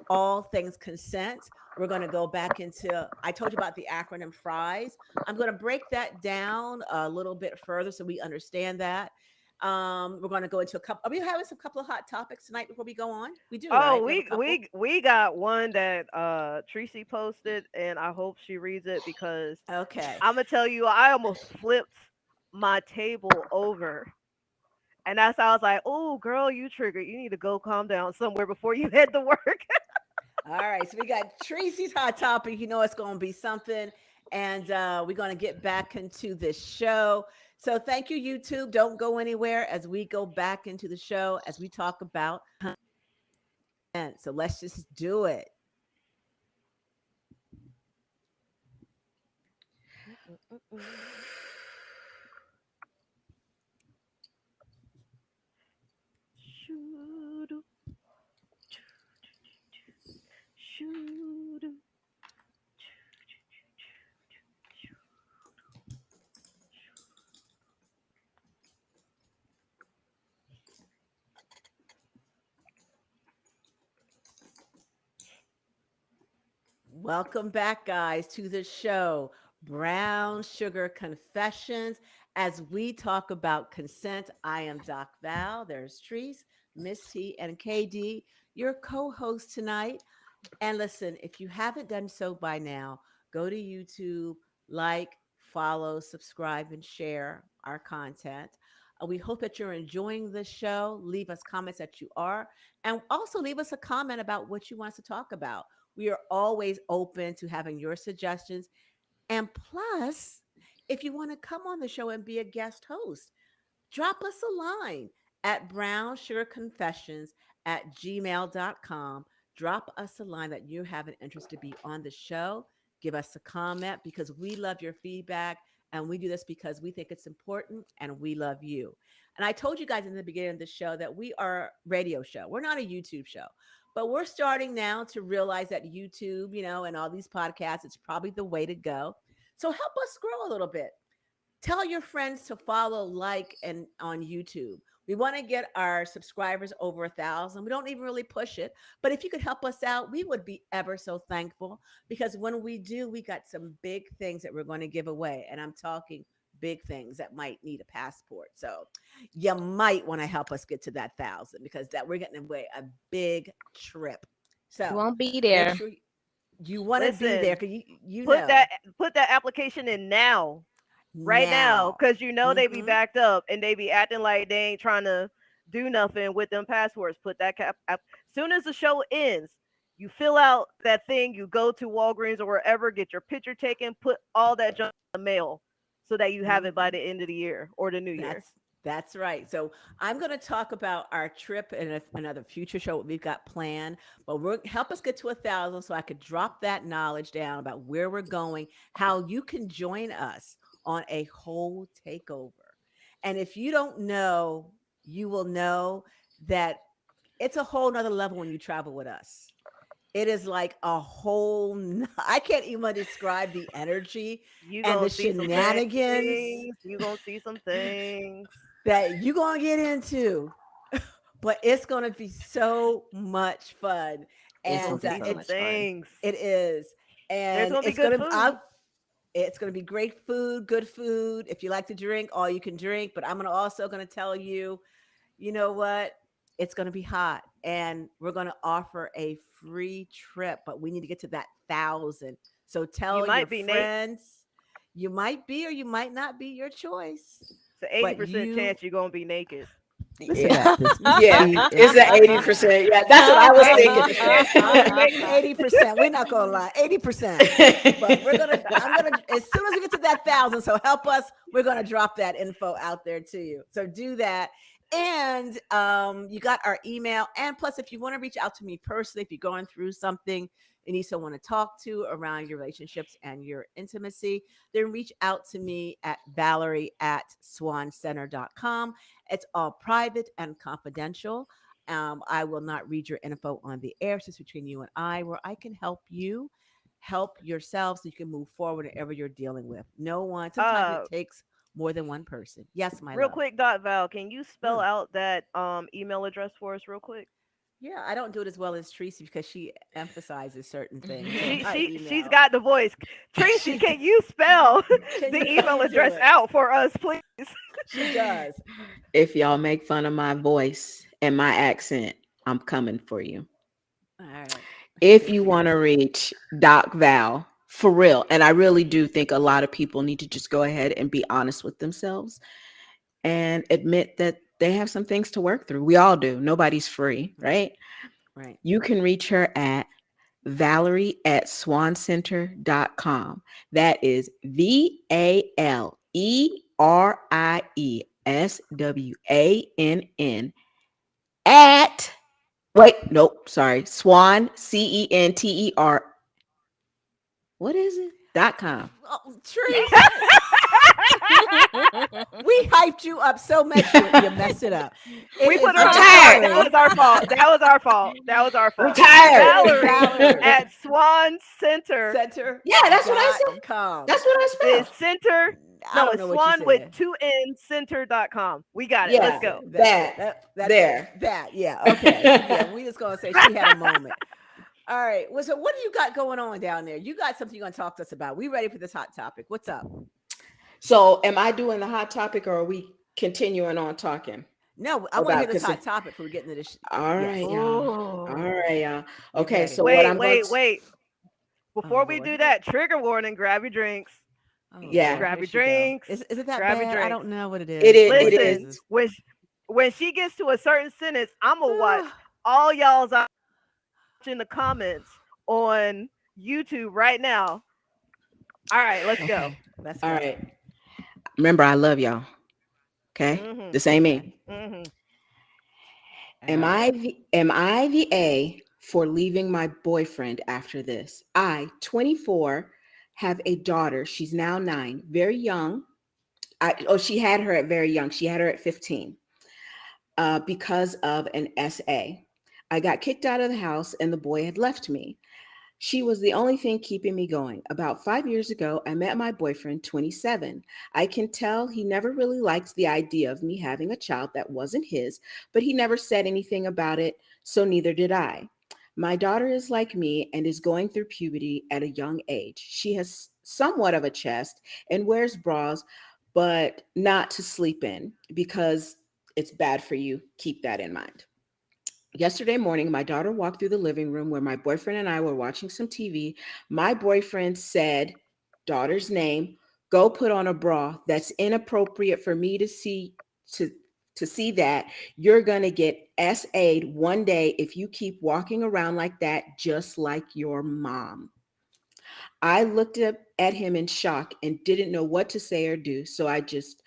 all things consent. We're going to go back into, I told you about the acronym FRIES. I'm going to break that down a little bit further so we understand that. We're going to go into a couple. Are we having some couple of hot topics tonight before we go on? We do,
oh,
right? We have a couple.
we got one that Tracy posted, and I hope she reads it because
Okay.
I'm gonna tell you, I almost flipped my table over. And that's how I was like, "Oh, girl, you triggered. You need to go calm down somewhere before you head to work."
All right. So we got Tracy's hot topic. You know it's going to be something. And we're going to get back into this show. So thank you, YouTube. Don't go anywhere as we go back into the show as we talk about. So let's just do it.
Shoo-doo, shoo-doo.
Welcome back, guys, to the show, Brown Sugar Confessions. As we talk about consent, I am Doc Val. There's Treese, Miss T, and KD, your co host tonight. And listen, if you haven't done so by now, go to YouTube, like, follow, subscribe, and share our content. We hope that you're enjoying this show. Leave us comments that you are, and also leave us a comment about what you want us to talk about. We are always open to having your suggestions. And plus, if you want to come on the show and be a guest host, drop us a line at brownsugarconfessions@gmail.com. Drop us a line that you have an interest to be on the show. Give us a comment because we love your feedback. And we do this because we think it's important and we love you. And I told you guys in the beginning of the show that we are a radio show. We're not a YouTube show, but we're starting now to realize that YouTube, and all these podcasts, it's probably the way to go. So help us grow a little bit. Tell your friends to follow, like, and on YouTube. We want to get our subscribers over 1,000. We don't even really push it, but if you could help us out, we would be ever so thankful because when we do, we got some big things that we're going to give away. And I'm talking big things that might need a passport. So you might want to help us get to that 1,000 because that we're getting away a big trip.
You
So
won't be
make
there.
sure you want to be there
Listen,
because you
put
know
that put that application in now, right now,
now.
because you know they be
Hmm.
backed up and they be acting like they ain't trying to do nothing with them passwords. Put that soon as the show ends, you fill out that thing. You go to Walgreens or wherever, get your picture taken, put all that junk in the mail so that you have it by
Hmm.
the end of the year or the new year.
That's right. So I'm going to talk about our trip in another future show what we've got planned. But we're help us get to 1,000 so I could drop that knowledge down about where we're going, how you can join us on a whole takeover. And if you don't know, you will know that it's a whole nother level when you travel with us. It is like a I can't even describe the energy
You
and the
gonna see some
shenanigans
things. You gonna see some things.
that you're going to get into, but it's going to be so much fun.
You
It's
gonna
gonna
And
be
see
so
some
much fun.
things.
it is.
There's
And
gonna be good food.
it's going to be great food, good food. If you like to drink, all you can drink. But I'm also going to tell you, you know what? It's going to be hot. And we're going to offer a free trip, but we need to get to that 1,000. So
You
tell your
might be Nate.
friends. You might be or you might not be, your choice.
It's an
But
80%
you
chance you're gonna be naked.
listen,
Yeah,
Miss
yeah,
T
it's
is
an 80%. Yeah, that's what I was thinking.
80%. Maybe 80%. We're not gonna lie. 80%. But I'm gonna as soon as we get to that 1,000, so help us, we're gonna drop that info out there to you. So do that. And you got our email. And plus, if you want to reach out to me personally, if you're going through something, you need someone to talk to around your relationships and your intimacy, then reach out to me at Valerie@swancenter.com. It's all private and confidential. I will not read your info on the air. It's just between you and I, where I can help you help yourself so you can move forward whatever you're dealing with. No one, sometimes it
Uh,
takes more than one person. Yes, my
Real
love.
quick, Dot Val, can you spell
Mm.
out that email address for us real quick?
Yeah, I don't do it as well as Tracy because she emphasizes certain things in my
She's
email.
got the voice. Tracy,
She,
can you spell
can
the
you
email
please do
address
it?
out for us, please?
She does.
If y'all make fun of my voice and my accent, I'm coming for you.
All right.
If
Here
you
she
want to
goes.
reach Doc Val for real, and I really do think a lot of people need to just go ahead and be honest with themselves and admit that they have some things to work through. We all do. Nobody's free,
Right.
right?
Right.
You can reach her at Valerie@swancenter.com. That is VALERIESWANN at, wait, nope, sorry, Swan, CENTER. What is it? .com.
Oh, Trace, we hyped you up so much you messed it up. It
We
is
put her
I'm
on the spot. That
tired.
was
Valerie.
our fault. That was our fault. That was our
I'm
fault.
tired.
It is
Valerie
Valerie.
at Swan Center
Center
Yeah, that's what I
dot
said.
com.
That's what I
is
spelled.
center.
I
No,
don't
it's
know what you
Swan with
said.
two N center.com. We got it. Let's
Yeah,
That's
go.
it. That's it.
that
That's it.
there.
That. Yeah. Okay. Yeah. We just gonna say she had a moment. All right. Well, so what do you got going on down there? You got something you're gonna talk to us about. We ready for this hot topic? What's up?
So, am I doing the hot topic or are we continuing on talking
No, I want to hear
about
this hot
consent?
topic before we get into this.
All
Yes,
right, y'all. All
Oh.
right, y'all.
we
Okay,
ready.
so what
Wait,
I'm going
wait,
to,
wait.
Oh
Before we
Lord.
do that, trigger warning, grab your drinks.
Oh
yeah,
Lord.
Grab
Here
your
she go.
drinks.
Is it that
Grab your
bad? I
drinks.
don't know what it
it
is.
is.
Oh
It
Listen,
is.
Jesus.
when she gets to a certain sentence, I'm gonna watch all y'all's out in the comments on YouTube right now. All right, let's go.
Okay. Let's
All
go.
right. Remember, I love y'all. Okay,
Mhm.
this ain't
Okay.
me.
Mhm.
Am
And
I the A for leaving my boyfriend after this? I, 24, have a daughter. She's now 9, very young. She had her at very young. She had her at 15 because of an SA. I got kicked out of the house and the boy had left me. She was the only thing keeping me going. About 5 years ago, I met my boyfriend, 27. I can tell he never really liked the idea of me having a child that wasn't his, but he never said anything about it, so neither did I. My daughter is like me and is going through puberty at a young age. She has somewhat of a chest and wears bras, but not to sleep in because it's bad for you. Keep that in mind. Yesterday morning, my daughter walked through the living room where my boyfriend and I were watching some TV. My boyfriend said, daughter's name, go put on a bra. That's inappropriate for me to see to to see that. You're going to get SA'd one day if you keep walking around like that, just like your mom. I looked up at him in shock and didn't know what to say or do. So I just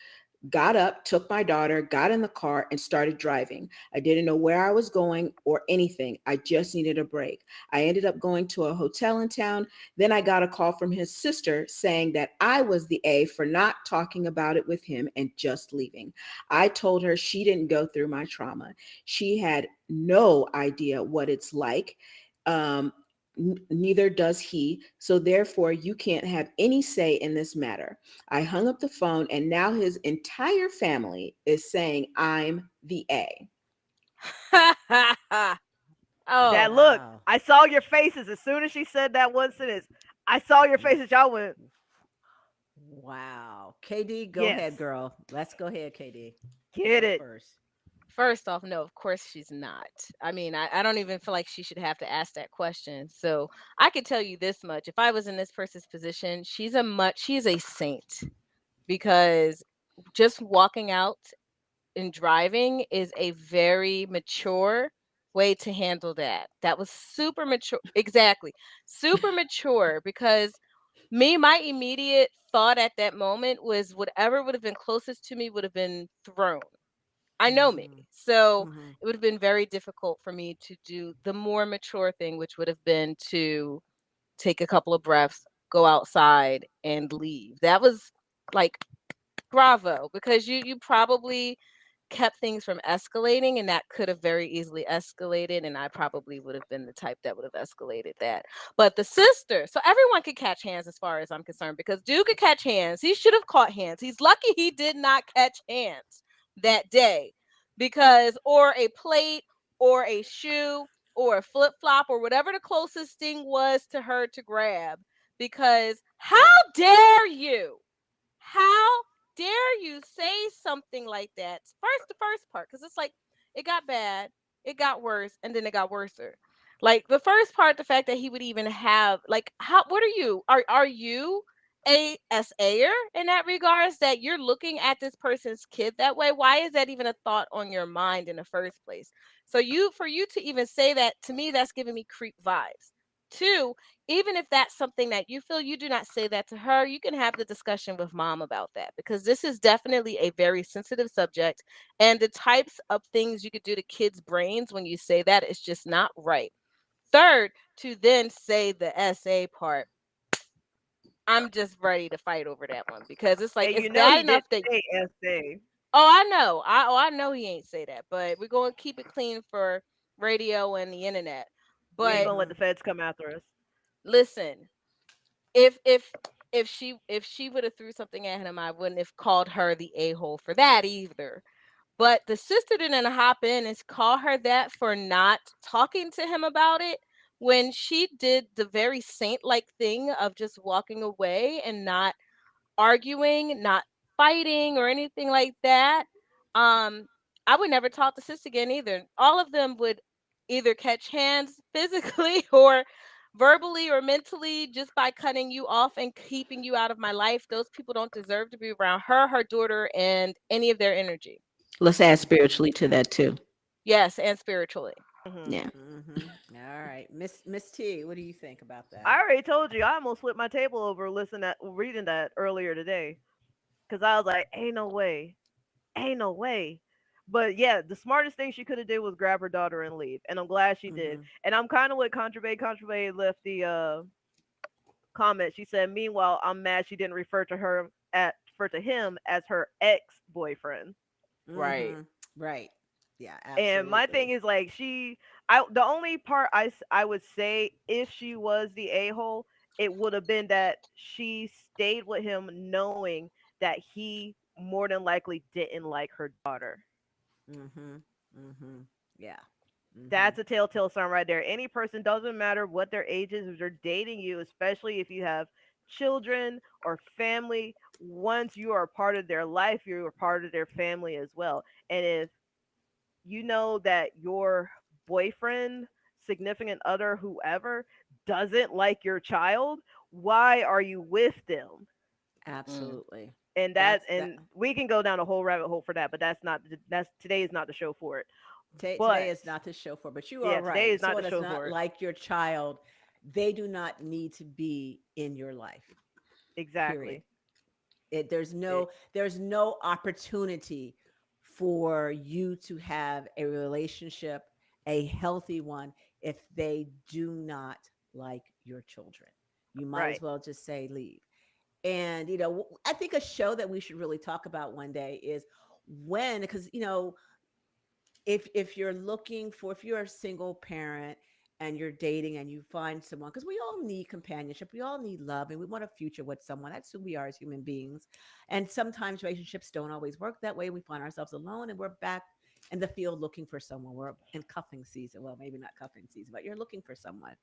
got up, took my daughter, got in the car, and started driving. I didn't know where I was going or anything. I just needed a break. I ended up going to a hotel in town. Then I got a call from his sister saying that I was the A for not talking about it with him and just leaving. I told her she didn't go through my trauma. She had no idea what it's like. Um, Neither does he. So, therefore, you can't have any say in this matter. I hung up the phone, and now his entire family is saying I'm the A.
That
Oh,
look,
wow.
I saw your faces as soon as she said that one sentence. I saw your faces. Y'all went,
Wow. KD, go
yes,
ahead, girl. Let's go ahead, KD. You
get
go
it.
first.
first off, no, of course she's not. I mean, I don't even feel like she should have to ask that question. So I could tell you this much. If I was in this person's position, she's a saint because just walking out and driving is a very mature way to handle that. That was super mature. Exactly. Super mature because my immediate thought at that moment was whatever would have been closest to me would have been thrown. I know me.
Mhm.
So
Mhm.
it would have been very difficult for me to do the more mature thing, which would have been to take a couple of breaths, go outside, and leave. That was like bravo, because you probably kept things from escalating, and that could have very easily escalated, and I probably would have been the type that would have escalated that. But the sister, so everyone could catch hands as far as I'm concerned, because dude could catch hands. He should have caught hands. He's lucky he did not catch hands that day, because or a plate or a shoe or a flip-flop or whatever the closest thing was to her to grab, because how dare you, how dare you say something like that? First, the first part, because it's like it got bad, it got worse, and then it got worser. Like the first part, the fact that he would even have like how what are you? Are you a SAer in that regards, that you're looking at this person's kid that way? Why is that even a thought on your mind in the first place? So you for you to even say that to me, that's giving me creep vibes. Two, even if that's something that you feel, you do not say that to her, you can have the discussion with mom about that, because this is definitely a very sensitive subject, and the types of things you could do to kids brains when you say that is just not right. Third, to then say the SA part, I'm just ready to fight over that one, because it's like
And
it's
you know
bad
he
enough
didn't
that
say SA.
oh I know I know he ain't say that, but we're going to keep it clean for radio and the internet.
We ain't
But
gonna let the
Mhm.
feds come after us.
listen, if she would have threw something at him, I wouldn't have called her the a-hole for that either. But the sister didn't hop in and call her that for not talking to him about it, when she did the very saint-like thing of just walking away and not arguing, not fighting or anything like that. Um, I would never talk to sis again either. All of them would either catch hands physically or verbally or mentally, just by cutting you off and keeping you out of my life. Those people don't deserve to be around her, her daughter, and any of their energy.
Let's add
Mhm.
spiritually to that too.
Yes, and spiritually.
Hmm.
Yeah.
Mhm. All right, Miss T, what do you think about
I
that?
already told you. I almost flipped my table over reading that earlier today, because I was like, "Ain't no way, ain't no way." But yeah, the smartest thing she could have did was grab her daughter and leave, and I'm glad she did.
Mhm.
And I'm kind of with Contrabay. Contrabay left the comment. She said, "Meanwhile, I'm mad she didn't refer to him as her ex boyfriend."
Right.
Mhm. Right. Yeah,
And my thing
absolutely.
is like I the only part I would say, if she was the a hole, it would have been that she stayed with him knowing that he more than likely didn't like her daughter.
Mhm. Mhm. Yeah. Mhm.
That's a telltale sign right there. Any person, doesn't matter what their age is, if they're dating you, especially if you have children or family, once you are a part of their life, you're a part of their family as well. And if you know that your boyfriend, significant other, whoever, doesn't like your child, why are you with them?
Mm.
Absolutely.
And
That's that.
and we can go down a whole rabbit hole for that, but that's today is not the show for it.
Today
But
is not the show for, but you are
yeah, today
right.
is
If
not the
someone does
show
not
for it.
like your child, they do not need to be in your life. Period.
Exactly.
It
It,
there's no opportunity for you to have a relationship, a healthy one, if they do not like your children. You might as
right.
well just say leave. And I think a show that we should really talk about one day is when, because if you're looking for, if you're a single parent and you're dating and you find someone, because we all need companionship, we all need love, and we want a future with someone. That's who we are as human beings. And sometimes relationships don't always work that way. We find ourselves alone and we're back in the field looking for someone. We're in cuffing season. Well, maybe not cuffing season, but you're looking for someone.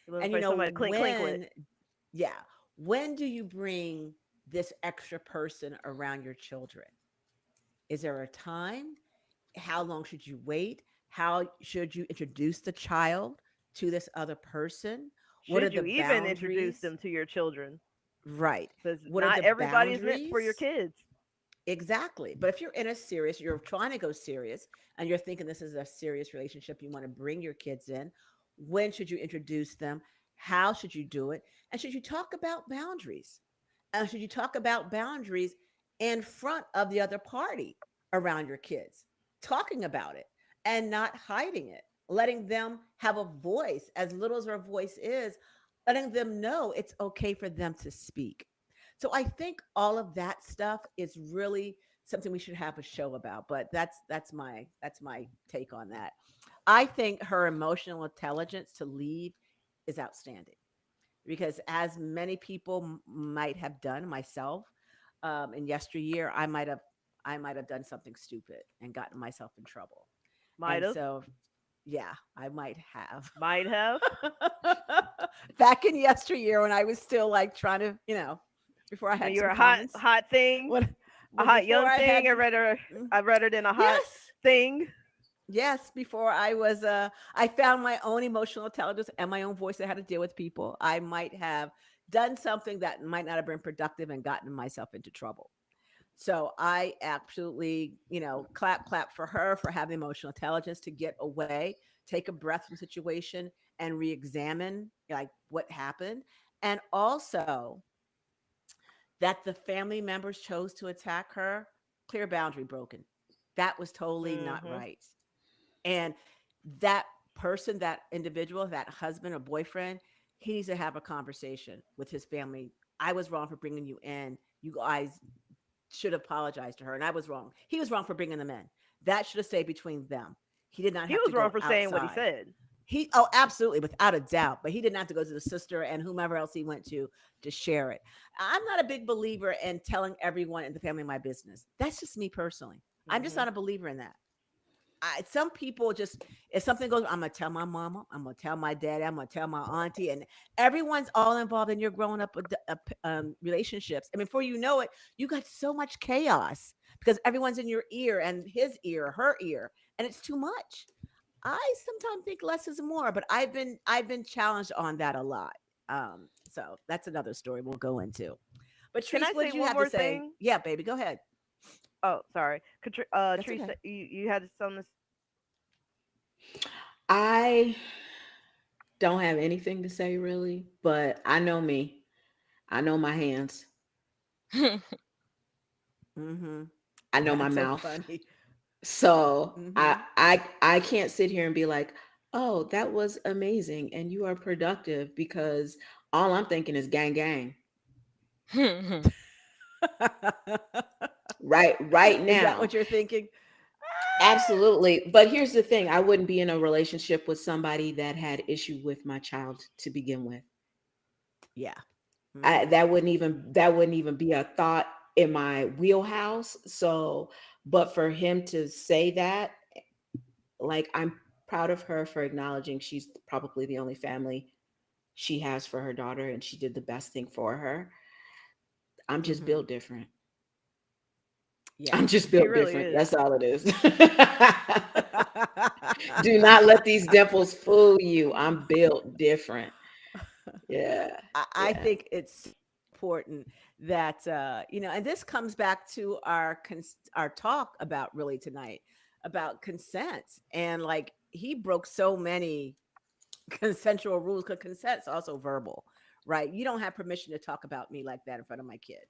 You're looking
And
for somebody to clink clink with.
yeah, when do you bring this extra person around your children? Is there a time? How long should you wait? How should you introduce the child to this other person? What are
Should
the
you even introduce
boundaries?
them to your children?
Right.
Because
What are
not
the
everybody is meant for your
boundaries?
kids.
Exactly. But if you're in a serious, you're trying to go serious and you're thinking this is a serious relationship, you want to bring your kids in, when should you introduce them? How should you do it? And should you talk about boundaries? And should you talk about boundaries in front of the other party around your kids? talking about it and not hiding it, letting them have a voice, as little as our voice is, letting them know it's okay for them to speak. So I think all of that stuff is really something we should have a show about, but that's my take on that. I think her emotional intelligence to leave is outstanding because as many people might have done, myself, in yesteryear, I might have done something stupid and gotten myself in trouble.
Might
And
have.
so, yeah, I might have.
Might have.
Back in yesteryear when I was still like trying to, before I
When
had
you're
some
a hot
comments,
hot thing,
when
a
well
hot
before
young
I
thing,
had
I read her.
mm,
I read it in a hot
yes,
thing.
yes, before I found my own emotional intelligence and my own voice. I had to deal with people. I might have done something that might not have been productive and gotten myself into trouble. So I absolutely, clap, clap for her for having emotional intelligence to get away, take a breath from the situation and re-examine like what happened. And also that the family members chose to attack her, clear boundary broken. That was totally not
Mhm.
right. And that person, that individual, that husband or boyfriend, he needs to have a conversation with his family. I was wrong for bringing you in. You guys should apologize to her. And I was wrong. He was wrong for bringing them in. That should have stayed between them. He did not
He
have to
was wrong
go
for saying what he
outside.
said.
Oh, absolutely, without a doubt. But he didn't have to go to the sister and whomever else he went to share it. I'm not a big believer in telling everyone in the family my business. That's just me personally. I'm just
Mhm.
not a believer in that. Some people just, if something goes, I'm gonna tell my mama, I'm gonna tell my dad, I'm gonna tell my auntie, and everyone's all involved in your growing up with relationships. And before you know it, you got so much chaos because everyone's in your ear and his ear, her ear, and it's too much. I sometimes think less is more, but I've been challenged on that a lot. So that's another story we'll go into. But
Can
Treese,
I
what
say
did you
one
have to
more
say?
thing?
Yeah, baby, go ahead.
Oh, sorry.
That's okay.
Teresa, you had something.
I don't have anything to say really, but I know me. I know my hands.
Mm-hmm.
I know my
That's so
mouth.
funny.
So I
Mm-hmm.
I I can't sit here and be like, "Oh, that was amazing and you are productive," because all I'm thinking is gang gang. Right
Is that
now.
what you're thinking?
Absolutely. But here's the thing, I wouldn't be in a relationship with somebody that had issue with my child to begin with.
Yeah.
I,
Mm-hmm.
that wouldn't even be a thought in my wheelhouse. So, but for him to say that, like, I'm proud of her for acknowledging she's probably the only family she has for her daughter and she did the best thing for her. I'm just
Mm-hmm.
built different.
Yeah.
I'm just
She
built
really
different.
is.
That's all it is. Do not let these dimples fool you. I'm built different. Yeah.
I
Yeah.
think it's important that and this comes back to our talk about really tonight about consent and like he broke so many consensual rules because consent's also verbal, right? You don't have permission to talk about me like that in front of my kid.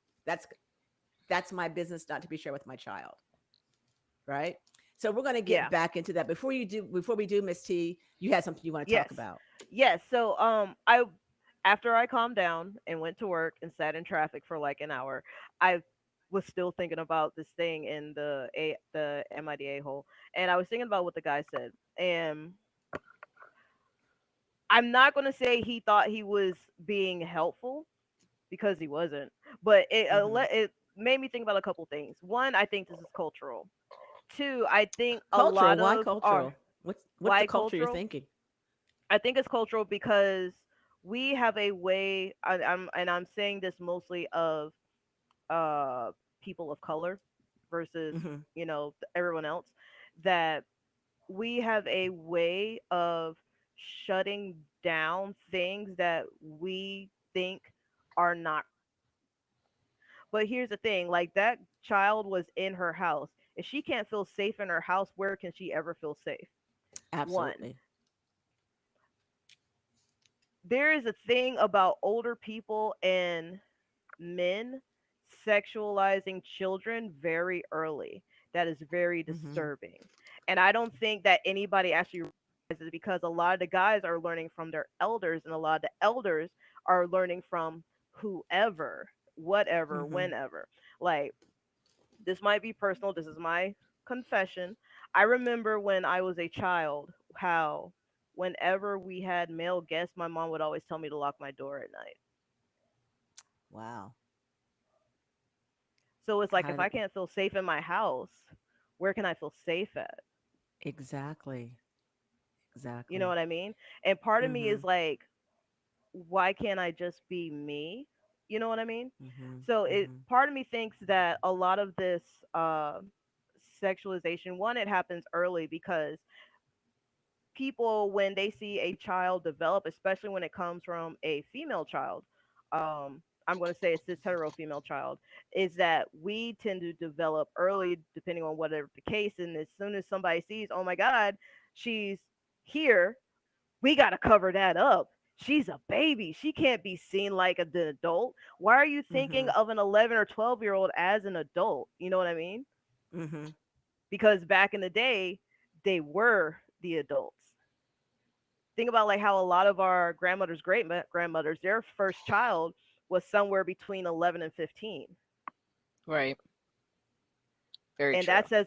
That's my business not to be shared with my child, right? So we're going to get
Yeah.
back into that. Before we do, Miss T, you had something you want to
Yes.
talk about.
Yes. So I after I calmed down and went to work and sat in traffic for like an hour, I was still thinking about this thing in the MIDA hole, and I was thinking about what the guy said, and I'm not gonna say he thought he was being helpful because he wasn't, but
Hmm.
it made me think about a couple things. One, I think this is cultural. Two, I think a
Cultural?
lot
Why
of our
cultural? What's the
why
culture you're
cultural.
thinking?
I think it's cultural because we have a way. I'm saying this mostly of uh people of color versus
Hmm.
everyone else, that we have a way of shutting down things that we think are not. But here's the thing, like that child was in her house. If she can't feel safe in her house, where can she ever feel safe? One,
Absolutely.
there is a thing about older people and men sexualizing children very early that is very
Hmm.
disturbing. And I don't think that anybody actually realizes, because a lot of the guys are learning from their elders, and a lot of the elders are learning from whoever, whatever,
Mm-hmm.
whenever. Like, this might be personal. This is my confession. I remember when I was a child how whenever we had male guests, my mom would always tell me to lock my door at night.
Wow.
So it's like,
How
if
did
I can't feel safe in my house, where can I feel safe at?
exactly.
You know
Exactly.
what I mean? And part of me
Mm-hmm.
is like, why can't I just be me? You know what I mean?
Mm-hmm.
So it
Mm-hmm.
part of me thinks that a lot of this sexualization, one, it happens early because people, when they see a child develop, especially when it comes from a female child, I'm going to say a cis hetero female child, is that we tend to develop early, depending on whatever the case. And as soon as somebody sees, oh my God, she's here, we got to cover that up. She's a baby. She can't be seen like an adult. Why are you thinking
Mm-hmm.
of an 11 or 12-year-old as an adult? You know what I mean?
Mm-hmm.
Because back in the day, they were the adults. Think about like how a lot of our grandmothers, great grandmothers, their first child was somewhere between 11 and 15.
Right. Very
And
true.
that says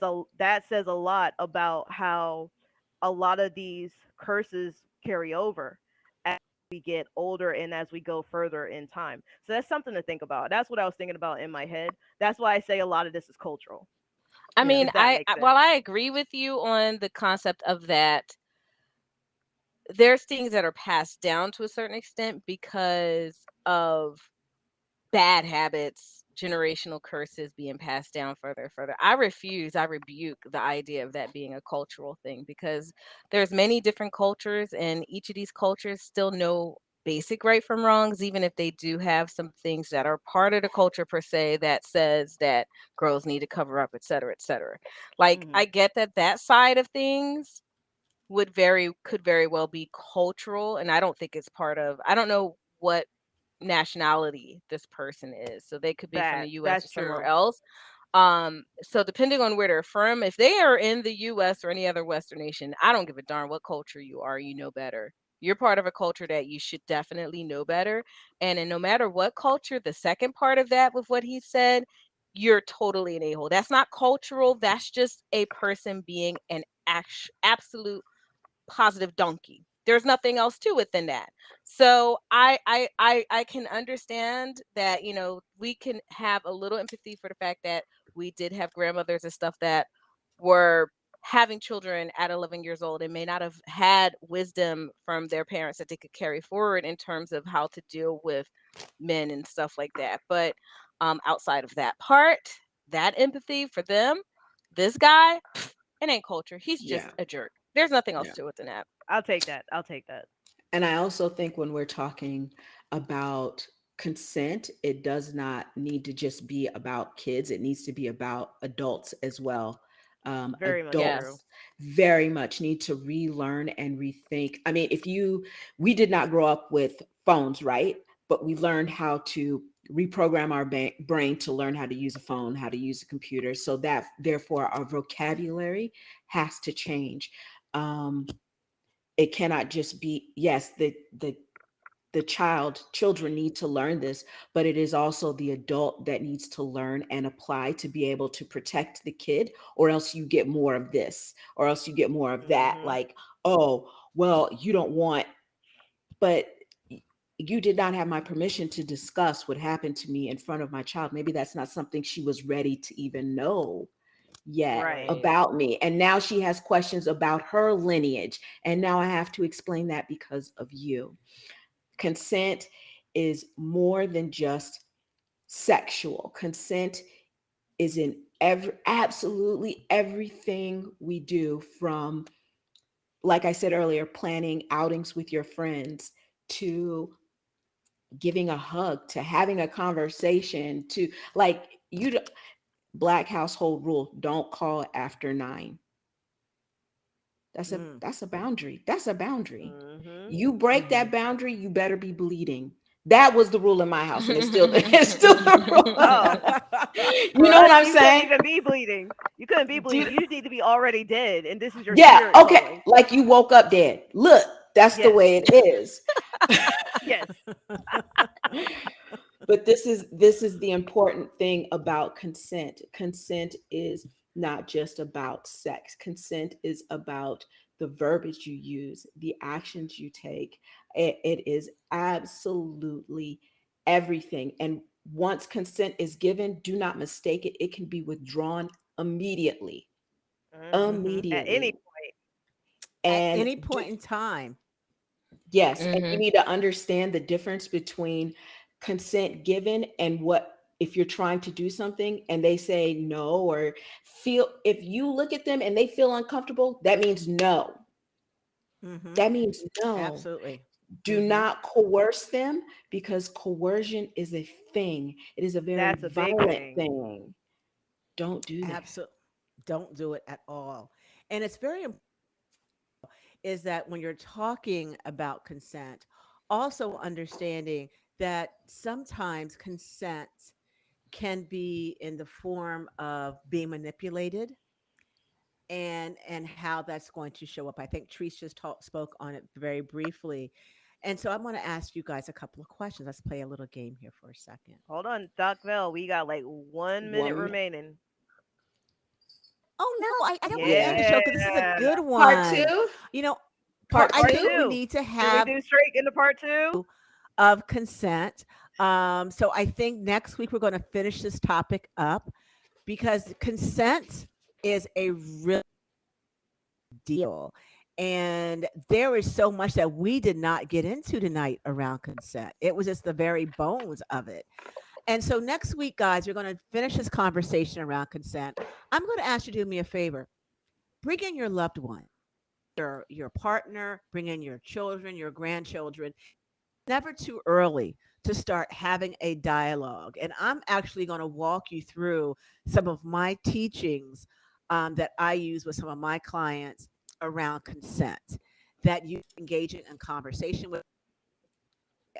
a lot about how a lot of these curses carry over as we get older and as we go further in time. So that's something to think about. That's what I was thinking about in my head. That's why I say a lot of this is cultural,
I
Yeah.
mean,
if that makes
while
sense.
I agree with you on the concept of that, there's things that are passed down to a certain extent because of bad habits, generational curses being passed down further and further. I rebuke the idea of that being a cultural thing because there's many different cultures and each of these cultures still know basic right from wrongs, even if they do have some things that are part of the culture per se that says that girls need to cover up, et cetera, et cetera. Like
Hmm.
I get that that side of things could very well be cultural, and I don't think it's part of, I don't know what nationality this person is. So they could be from the US or
That's
somewhere
true.
else. So depending on where they're from, if they are in the US or any other Western nation, I don't give a darn what culture you are, you know better. You're part of a culture that you should definitely know better. And no matter what culture, the second part of that with what he said, you're totally an a-hole. That's not cultural. That's just a person being an absolute positive donkey. There's nothing else to it than that. So I can understand that, you know, we can have a little empathy for the fact that we did have grandmothers and stuff that were having children at 11 years old and may not have had wisdom from their parents that they could carry forward in terms of how to deal with men and stuff like that. But outside of that part, that empathy for them, this guy, it ain't culture. He's
Yeah,
just a jerk. There's nothing else
yeah.
to it than that.
I'll take that. I'll take that.
And I also think when we're talking about consent, it does not need to just be about kids, it needs to be about adults as well.
Very much true.
Yes.
Adults very much need to relearn and rethink. I mean, we did not grow up with phones, right? But we learned how to reprogram our brain to learn how to use a phone, how to use a computer. So that therefore our vocabulary has to change. Um, it cannot just be, yes, the children need to learn this, but it is also the adult that needs to learn and apply to be able to protect the kid, or else you get more of this, or else you get more of that.
Hmm.
Like, oh, well, you don't want, but you did not have my permission to discuss what happened to me in front of my child. Maybe that's not something she was ready to even know yet
Right.
Right.
about me. And now she has questions about her lineage. And now I have to explain that because of you. Consent is more than just sexual. Consent is in absolutely everything we do, from, like I said earlier, planning outings with your friends, to giving a hug, to having a conversation, to like black household rule, don't call after 9.
Mm.
That's a boundary. That's a boundary.
Hmm.
You break
Mm-hmm.
that boundary, you better be bleeding. That was the rule in my house, and it's still it's still the
Oh,
rule.
for
You know
us,
what I'm
you couldn't
saying?
even be bleeding. You couldn't be
Do
bleeding. You need to be already dead, and this is your
yeah,
spirit
okay.
calling.
Like you woke up dead. Look, that's the
Yes,
way it is.
yes.
But this is the important thing about consent. Consent is not just about sex. Consent is about the verbiage you use, the actions you take. It is absolutely everything. And once consent is given, do not mistake it. It can be withdrawn immediately.
Hmm.
Hmm.
At any
Immediately.
point,
At
And
any point in time.
yes, and you
Mhm.
need to understand the difference between consent given and what if you're trying to do something and they say no or feel if you look at them and they feel uncomfortable, that means no.
Hmm.
That means no.
Absolutely.
Do
Hmm.
not coerce them because coercion is a thing. It is a very
that's a big
violent
thing.
thing. Don't do that.
Absolutely. Don't do it at all. And it's very important is that when you're talking about consent, also understanding that sometimes consent can be in the form of being manipulated and how that's going to show up. I think Treese just spoke on it very briefly. And so I'm going to ask you guys a couple of questions. Let's play a little game here for a second.
Hold on, Doc Vel. We got like 1 minute
One
remaining.
Oh no, I don't want to end the
Yeah.
show because this is a good
part
one.
two.
You know,
Part
I
Part
two.
think we
two.
need to
Should we
have
do straight into part two?
of consent. So I think next week we're going to finish this topic up because consent is a real deal. And there is so much that we did not get into tonight around consent. It was just the very bones of it. And so next week, guys, we're going to finish this conversation around consent. I'm going to ask you to do me a favor. Bring in your loved one, your partner, bring in your children, your grandchildren. Never too early to start having a dialogue. And I'm actually going to walk you through some of my teachings that I use with some of my clients around consent that you engaging in conversation with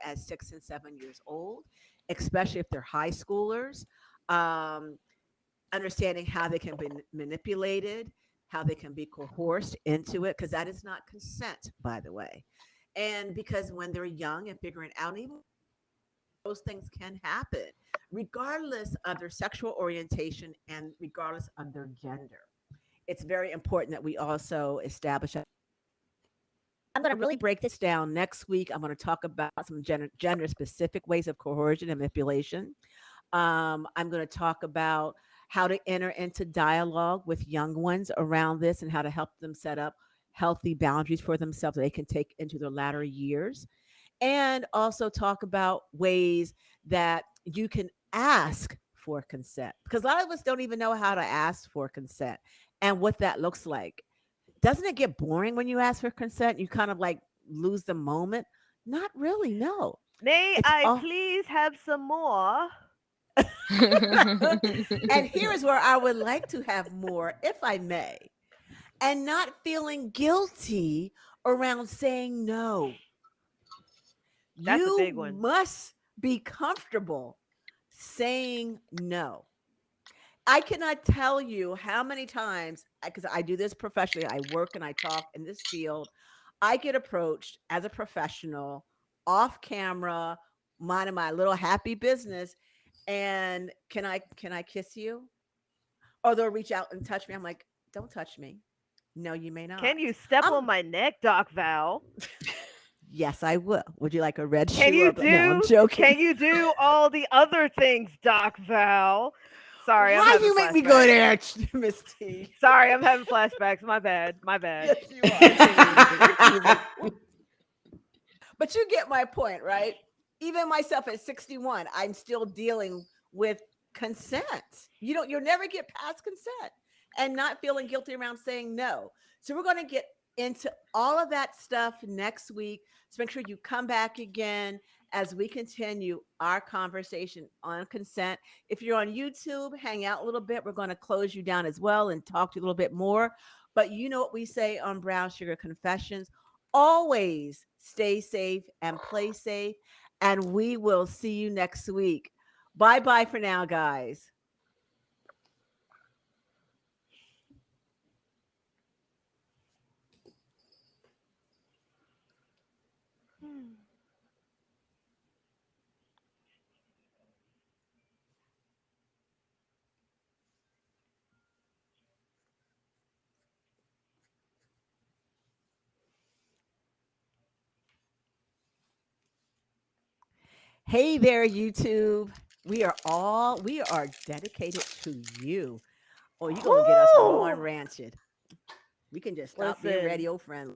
at 6 and 7 years old, especially if they're high schoolers. Um, Understanding how they can be manipulated, how they can be coerced into it, because that is not consent, by the way. And because when they're young and figuring out, even those things can happen, regardless of their sexual orientation and regardless of their gender. It's very important that we also establish. I'm going to really break this down next week. I'm going to talk about some gender specific ways of coercion and manipulation. I'm going to talk about how to enter into dialogue with young ones around this and how to help them set up healthy boundaries for themselves that they can take into their latter years. And also talk about ways that you can ask for consent because a lot of us don't even know how to ask for consent and what that looks like. Doesn't it get boring when you ask for consent? You kind of like lose the moment. Not really, no.
May
It's
I
all
please have some more?
and here is where I would like to have more, if I may, and not feeling guilty around saying no.
That's a
You
big one.
must be comfortable saying no. I cannot tell you how many times, because I do this professionally, I work and I talk in this field. I get approached as a professional off camera, minding my little happy business. And can I kiss you? Or they'll reach out and touch me. I'm like, don't touch me. No, you may
Can
not.
you step
I'm
on my neck, Doc Val?
Yes, I will. Would you like a red
Can
shoe or
you
no? I'm
do
joking.
can you do all the other things, Doc Val? Sorry, I'm
Why
having
you make me go
flashbacks.
there, Miss T?
Sorry, I'm having flashbacks. My bad. My bad.
Yes, you are. You're teasing. You're teasing. But you get my point, right? Even myself at 61, I'm still dealing with consent. You'll never get past consent and not feeling guilty around saying no. So we're going to get into all of that stuff next week. So make sure you come back again as we continue our conversation on consent. If you're on YouTube, hang out a little bit. We're going to close you down as well and talk to you a little bit more. But you know what we say on Brown Sugar Confessions, always stay safe and play safe. and we will see you next week. Bye bye for now, guys. Hey there, YouTube. We are dedicated to you. Oh, you're gonna get us raw and
Woo!
rancid. We can just stop being
Listen,
radio friendly.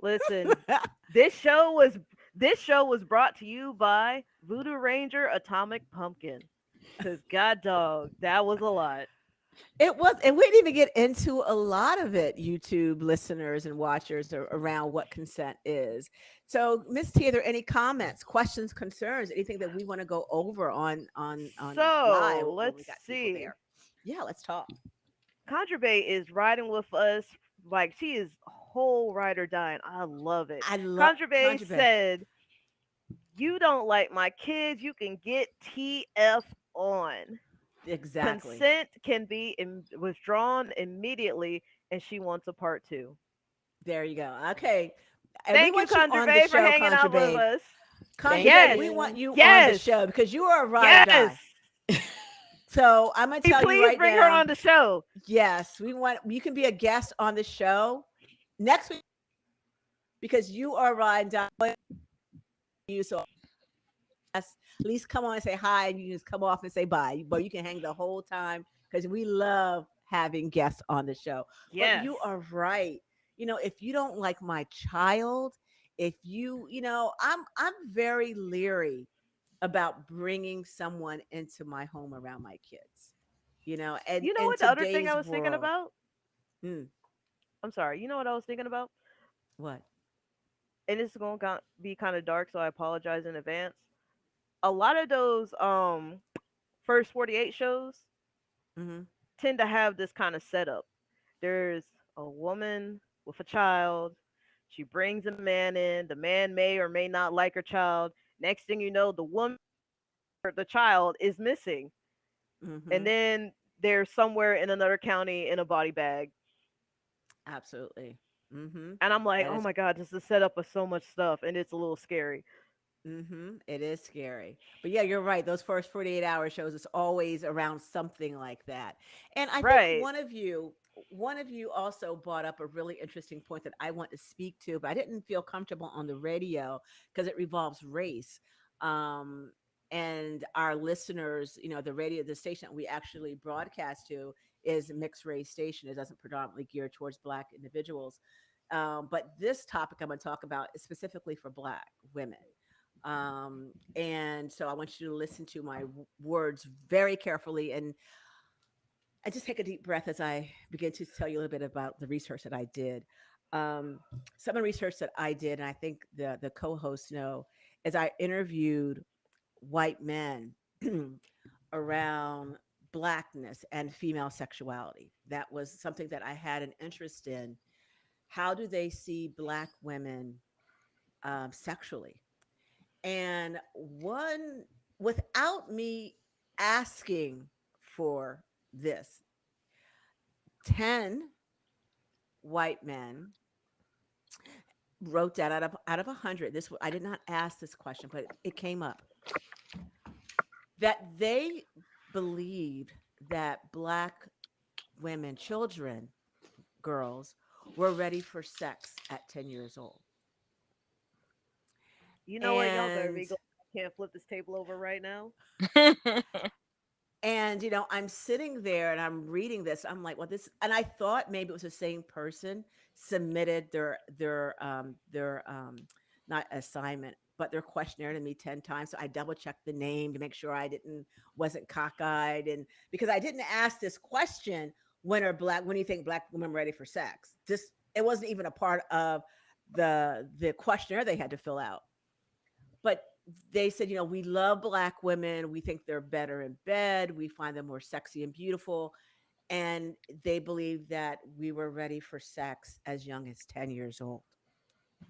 listen. This show was this show was brought to you by Voodoo Ranger Atomic Pumpkin. Cause God dog, that was a lot.
It was, and we didn't even get into a lot of it, YouTube listeners and watchers around what consent is. So, Miss T, are there any comments, questions, concerns, anything that we want to go over on live
So
when
let's
we got people
see.
there? Yeah, let's talk.
Contrabay is riding with us like she is whole ride or dying. I love it.
I love
Contrabay
Contra Bay.
said, "You don't like my kids, you can get TF on.
Exactly.
Consent can be withdrawn immediately, and she wants a part two."
There you go. Okay. And we
Thank you,
want you on the
Contrabay, for
show,
hanging
Contra
out with
Babe.
us.
Contra
Thank
Babe,
Yes,
we want
you.
you on the
yes,
show because you are a ride or
yes.
die. So I'm gonna tell you
Please
right
bring her
now,
on the show.
yes, we want you can be a guest on the show next week because you are a ride or die. You so yes, at least come on and say hi, and you can just come off and say bye. But you can hang the whole time because we love having guests on the show. But
Yes.
you are right. If you don't like my child, if I'm very leery about bringing someone into my home around my kids. And
You know
in
what the other thing I
today's
was thinking
world,
about?
mm,
I'm sorry. You know what I was thinking about?
what?
And it's going to be kind of dark, so I apologize in advance. A lot of those first 48 shows
Hmm.
tend to have this kind of setup. There's a woman with a child. She brings a man in. The man may or may not like her child. Next thing you know, the woman or the child is missing. And
Hmm.
then they're somewhere in another county in a body bag.
Absolutely. Hmm.
And I'm like,
That
oh
is
my God, this is a setup of so much stuff. And it's a little scary.
It is scary. But yeah, you're right. Those first 48-hour shows is always around something like that. And I think
Right.
one of you also brought up a really interesting point that I want to speak to, but I didn't feel comfortable on the radio because it revolves race. Um and our listeners, the station that we actually broadcast to is a mixed race station. It doesn't predominantly gear towards black individuals. But this topic I'm going to talk about is specifically for black women. And so I want you to listen to my words very carefully. And I just take a deep breath as I begin to tell you a little bit about the research that I did. Um, some of the research that I did, and I think the co-hosts know, is I interviewed white men around blackness and female sexuality. That was something that I had an interest in. How do they see black women sexually? And one, without me asking for this, 10 white men wrote that out of 100. I did not ask this question, but it came up that they believed that black women, children, girls, were ready for sex at 10 years old.
You know what? Y'all better
And
be glad I can't flip this table over right now.
I'm sitting there and I'm reading this. I'm like, well, this, and I thought maybe it was the same person submitted their not assignment, but their questionnaire to me 10 times. So I double checked the name to make sure I wasn't cockeyed. And because I didn't ask this question, when do you think black women ready for sex? It wasn't even a part of the questionnaire they had to fill out. But they said, we love black women. We think they're better in bed. We find them more sexy and beautiful. And they believe that we were ready for sex as young as 10 years old.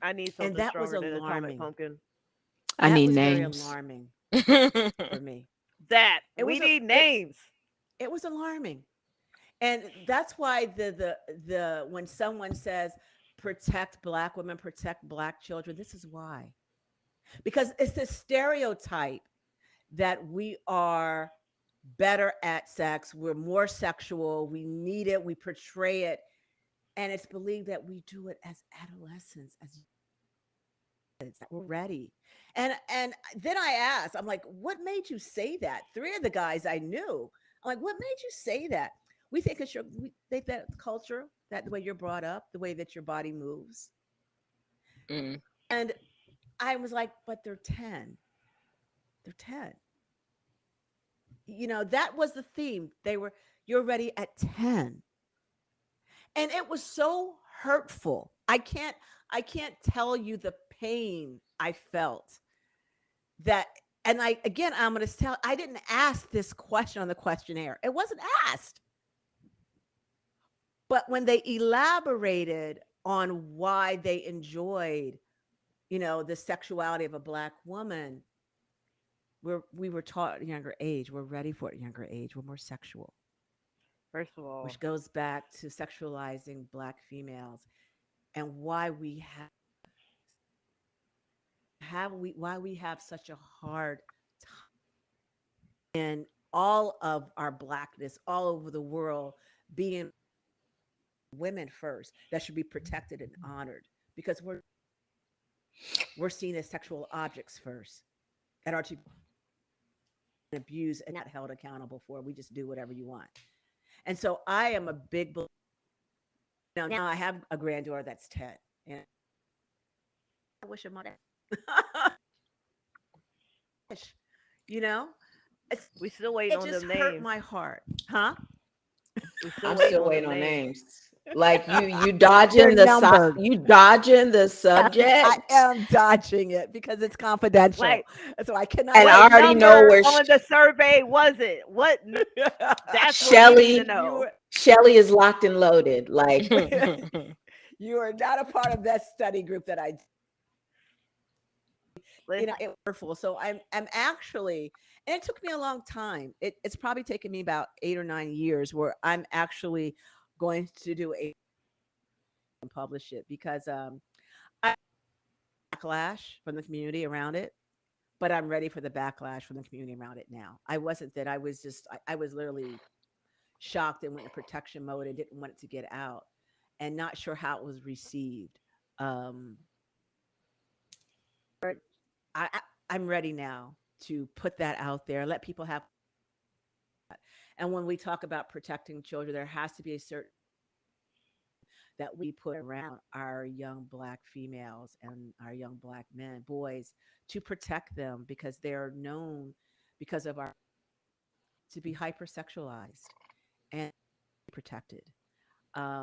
I need
And
something
that was
stronger than Atomic
alarming.
Pumpkin.
I
That
need
was very
names.
alarming for me.
That
It
we
was a
need names.
it was alarming. And that's why the when someone says protect black women, protect black children, this is why. Because it's this stereotype that we are better at sex, we're more sexual, we need it, we portray it, and it's believed that we do it as adolescents, as kids, that we're ready. And then I asked, I'm like, what made you say that? Three of the guys I knew, I'm like, what made you say that? We think it's we think that culture, that the way you're brought up, the way that your body moves.
Mm.
And I was like, but they're 10. They're 10. That was the theme. You're ready at 10. And it was so hurtful. I can't tell you the pain I felt that. And I'm going to tell, I didn't ask this question on the questionnaire. It wasn't asked. But when they elaborated on why they enjoyed, the sexuality of a black woman, we were taught at a younger age. We're ready for it at a younger age. We're more sexual,
First of all,
which goes back to sexualizing black females and why why we have such a hard time in all of our blackness all over the world being women first that should be protected and honored because we're seen as sexual objects first and are to be abused and not held accountable for. We just do whatever you want. And so I am a big believer. Now I have a granddaughter that's 10 and I wish her mother you know it's
we still waiting
it
on
just
them
hurt
names.
my heart, huh?
We still
I'm
waiting
still
on
waiting
them
on
names.
names. Like you
They're
dodging
numbered.
you dodging the
I
subject,
am dodging it because it's confidential.
Like,
So I cannot
and
what
I
tell
already
you.
know
number
where
on the survey was it? That's what we need to
Shelly
you
know.
Shelly is locked and loaded. Like,
you are not a part of that study group that I
Listen,
it was wonderful. So I'm actually, and it took me a long time. It's probably taken me about 8 or 9 years where I'm actually going to do a and publish it because I backlash from the community around it, but I'm ready for the backlash from the community around it now. I wasn't that. I was just I was literally shocked and went into protection mode and didn't want it to get out and not sure how it was received. Um, but I'm ready now to put that out there, let people have. And when we talk about protecting children, there has to be a certain that we put around our young black females and our young black men, boys, to protect them because they're known because of our to be hypersexualized and protected.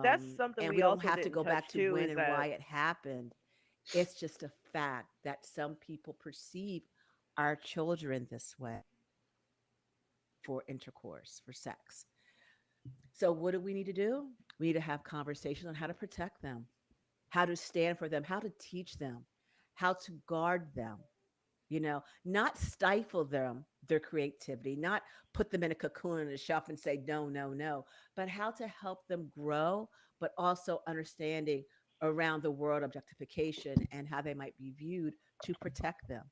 that's something
And
we
we don't
also
have to
didn't
go
touch
back to
too.
when
Is
and
that
why it happened. It's just a fact that some people perceive our children this way for intercourse, for sex. So, what do we need to do? We need to have conversations on how to protect them, how to stand for them, how to teach them, how to guard them, not stifle their creativity, not put them in a cocoon on a shelf and say, no, no, no, but how to help them grow, but also understanding around the world objectification and how they might be viewed to protect them.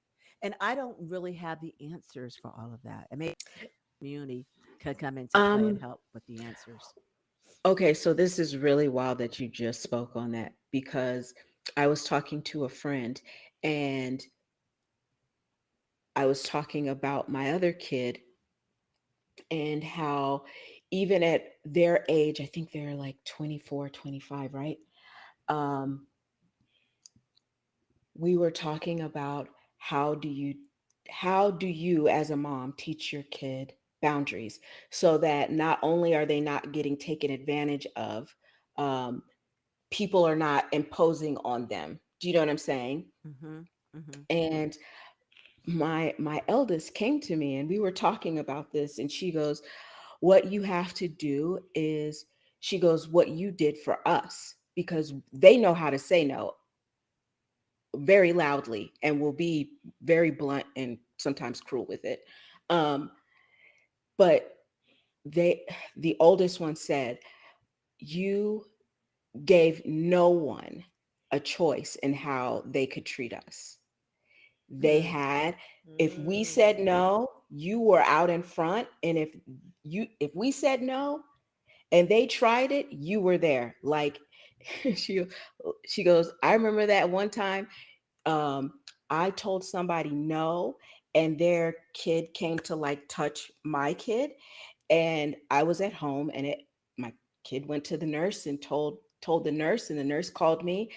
And I don't really have the answers for all of that. And maybe the community can come into play and
um,
help with the answers.
okay, so this is really wild that you just spoke on that because I was talking to a friend and I was talking about my other kid and how even at their age, I think they're like 24, 25, right? Um, we were talking about how do you as a mom teach your kid boundaries so that not only are they not getting taken advantage of, um, people are not imposing on them. Do you know what I'm saying?
Mm-hmm. Mm-hmm.
And my eldest came to me and we were talking about this and she goes, what you have to do is, she goes, what you did for us, because they know how to say no. very loudly and will be very blunt and sometimes cruel with it. Um, but they, the oldest one said, you gave no one a choice in how they could treat us. They
Mm,
had, if we said
Mm.
no, you were out in front. And if we said no and they tried it, you were there. Like she she goes, I remember that one time, um, I told somebody no, and their kid came to like touch my kid, and I was at home, and my kid went to the nurse and told the nurse, and the nurse called me,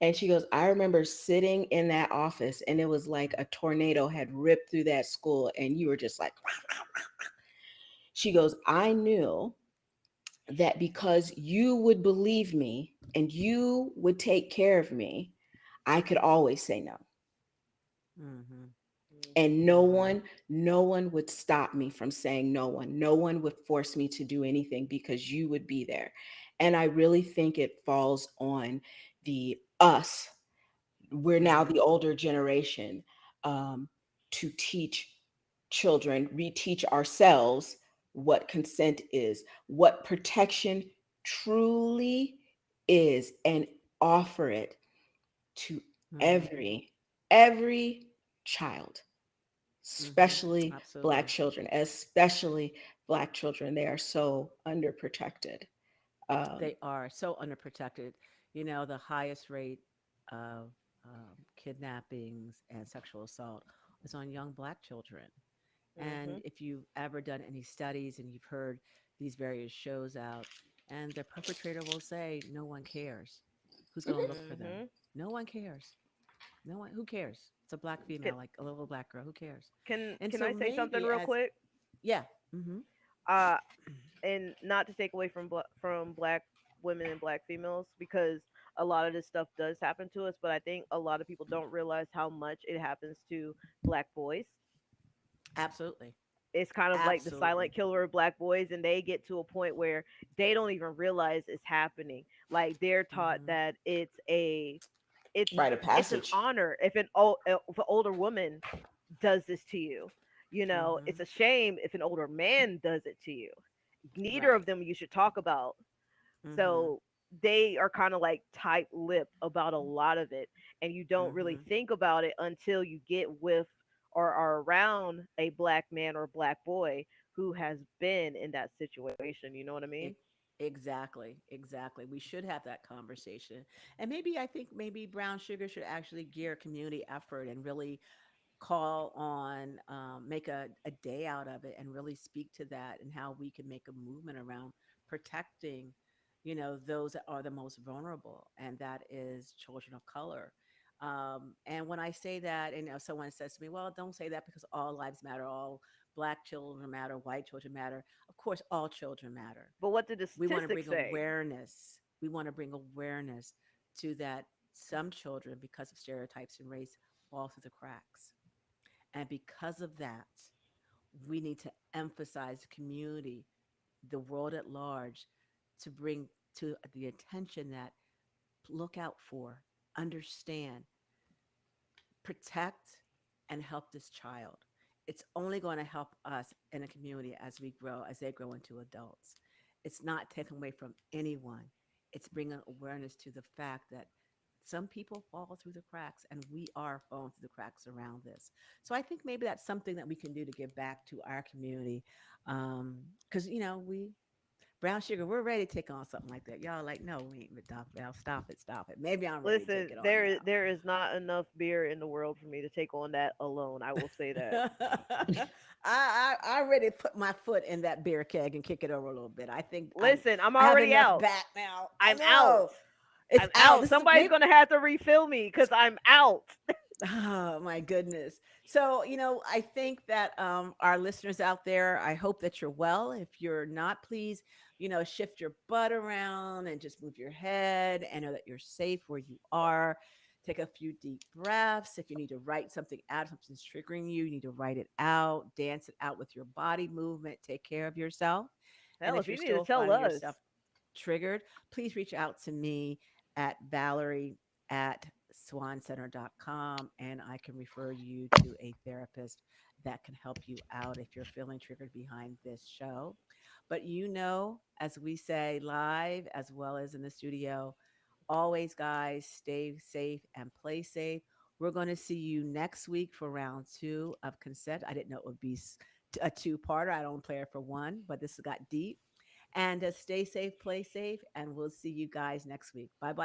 and she goes, I remember sitting in that office, and it was like a tornado had ripped through that school, and you were just like, she goes, I knew that because you would believe me and you would take care of me, I could always say no.
mm-hmm,
And
Mhm.
no one would stop me from saying no one would force me to do anything because you would be there. And I really think it falls on the us, we're now
mm-hmm,
the older generation, to teach children, reteach ourselves what consent is, what protection truly is, and offer it to
mm-hmm,
every child,
mm-hmm.
especially black
Absolutely.
children, especially black children. They are so underprotected. Um,
They are so underprotected. You know, the highest rate of kidnappings and sexual assault is on young Black children. And
Mhm.
if you've ever done any studies and you've heard these various shows out, and the perpetrator will say, no one cares. Who's going to look for them?
Mhm.
No one cares. No one, who cares? It's a Black
Can
female, like a little Black girl. Who cares? And
can
so
I say something
maybe
real
as,
quick?
yeah, mm-hmm,
Uh, and not to take away from from black women and black females, because a lot of this stuff does happen to us, but I think a lot of people don't realize how much it happens to black boys.
absolutely.
It's kind of like the
Absolutely.
silent killer of black boys, and they get to a point where they don't even realize it's happening. Like they're taught
Mm-hmm,
that it's
Rite of
it's an
passage.
honor if if an older woman does this to you. You know,
mm-hmm,
it's a shame if an older man does it to you. Neither
right.
of them you should talk about.
Mm-hmm,
So they are kind of like tight lipped about a lot of it. And you don't really
mm-hmm.
think about it until you get with or are around a black man or black boy who has been in that situation. You know what I mean?
E- Exactly, exactly. We should have that conversation. And maybe I think maybe Brown Sugar should actually gear a community effort and really call on, make a day out of it and really speak to that and how we can make a movement around protecting, those that are the most vulnerable, and that is children of color. And when I say that, and someone says to me, well, don't say that because all lives matter, all Black children matter, white children matter. Of course, all children matter.
But what did the
We want to
statistics
bring
say?
awareness. We want to bring awareness to that some children, because of stereotypes and race, fall through the cracks. And because of that, we need to emphasize the community, the world at large, to bring to the attention that look out for, understand, protect, and help this child. It's only going to help us in a community as we grow, as they grow into adults. It's not taken away from anyone. It's bringing awareness to the fact that some people fall through the cracks, and we are falling through the cracks around this. So I think maybe that's something that we can do to give back to our community. Because, we Brown Sugar, we're ready to take on something like that. Y'all like, no, we ain't Doc Bell. Stop it, stop it. Maybe I'm ready to take
Listen,
it on
there is not enough beer in the world for me to take on that alone. I will say that.
now. I already put my foot in that beer keg and kick it over a little bit. I think
Listen, I'm
I have
already
enough
out.
back now. I
I'm out.
know it's
I'm
out.
out.
This is
Somebody's
maybe.
gonna have to refill me because I'm out.
Oh my goodness. So, I think that our listeners out there, I hope that you're well. If you're not, please, shift your butt around and just move your head and know that you're safe where you are. Take a few deep breaths. If you need to write something out, something's triggering you, you need to write it out, dance it out with your body movement, take care of yourself. And
Hell,
if
if
you're
you need to
still
tell
finding
us,
yourself triggered, please reach out to me at Valerie at swancenter.com, and I can refer you to a therapist that can help you out if you're feeling triggered behind this show. But as we say live as well as in the studio, always, guys, stay safe and play safe. We're going to see you next week for round two of consent. I didn't know it would be a two-parter. I don't play it for one, but this got deep. And stay safe, play safe, and we'll see you guys next week. Bye bye.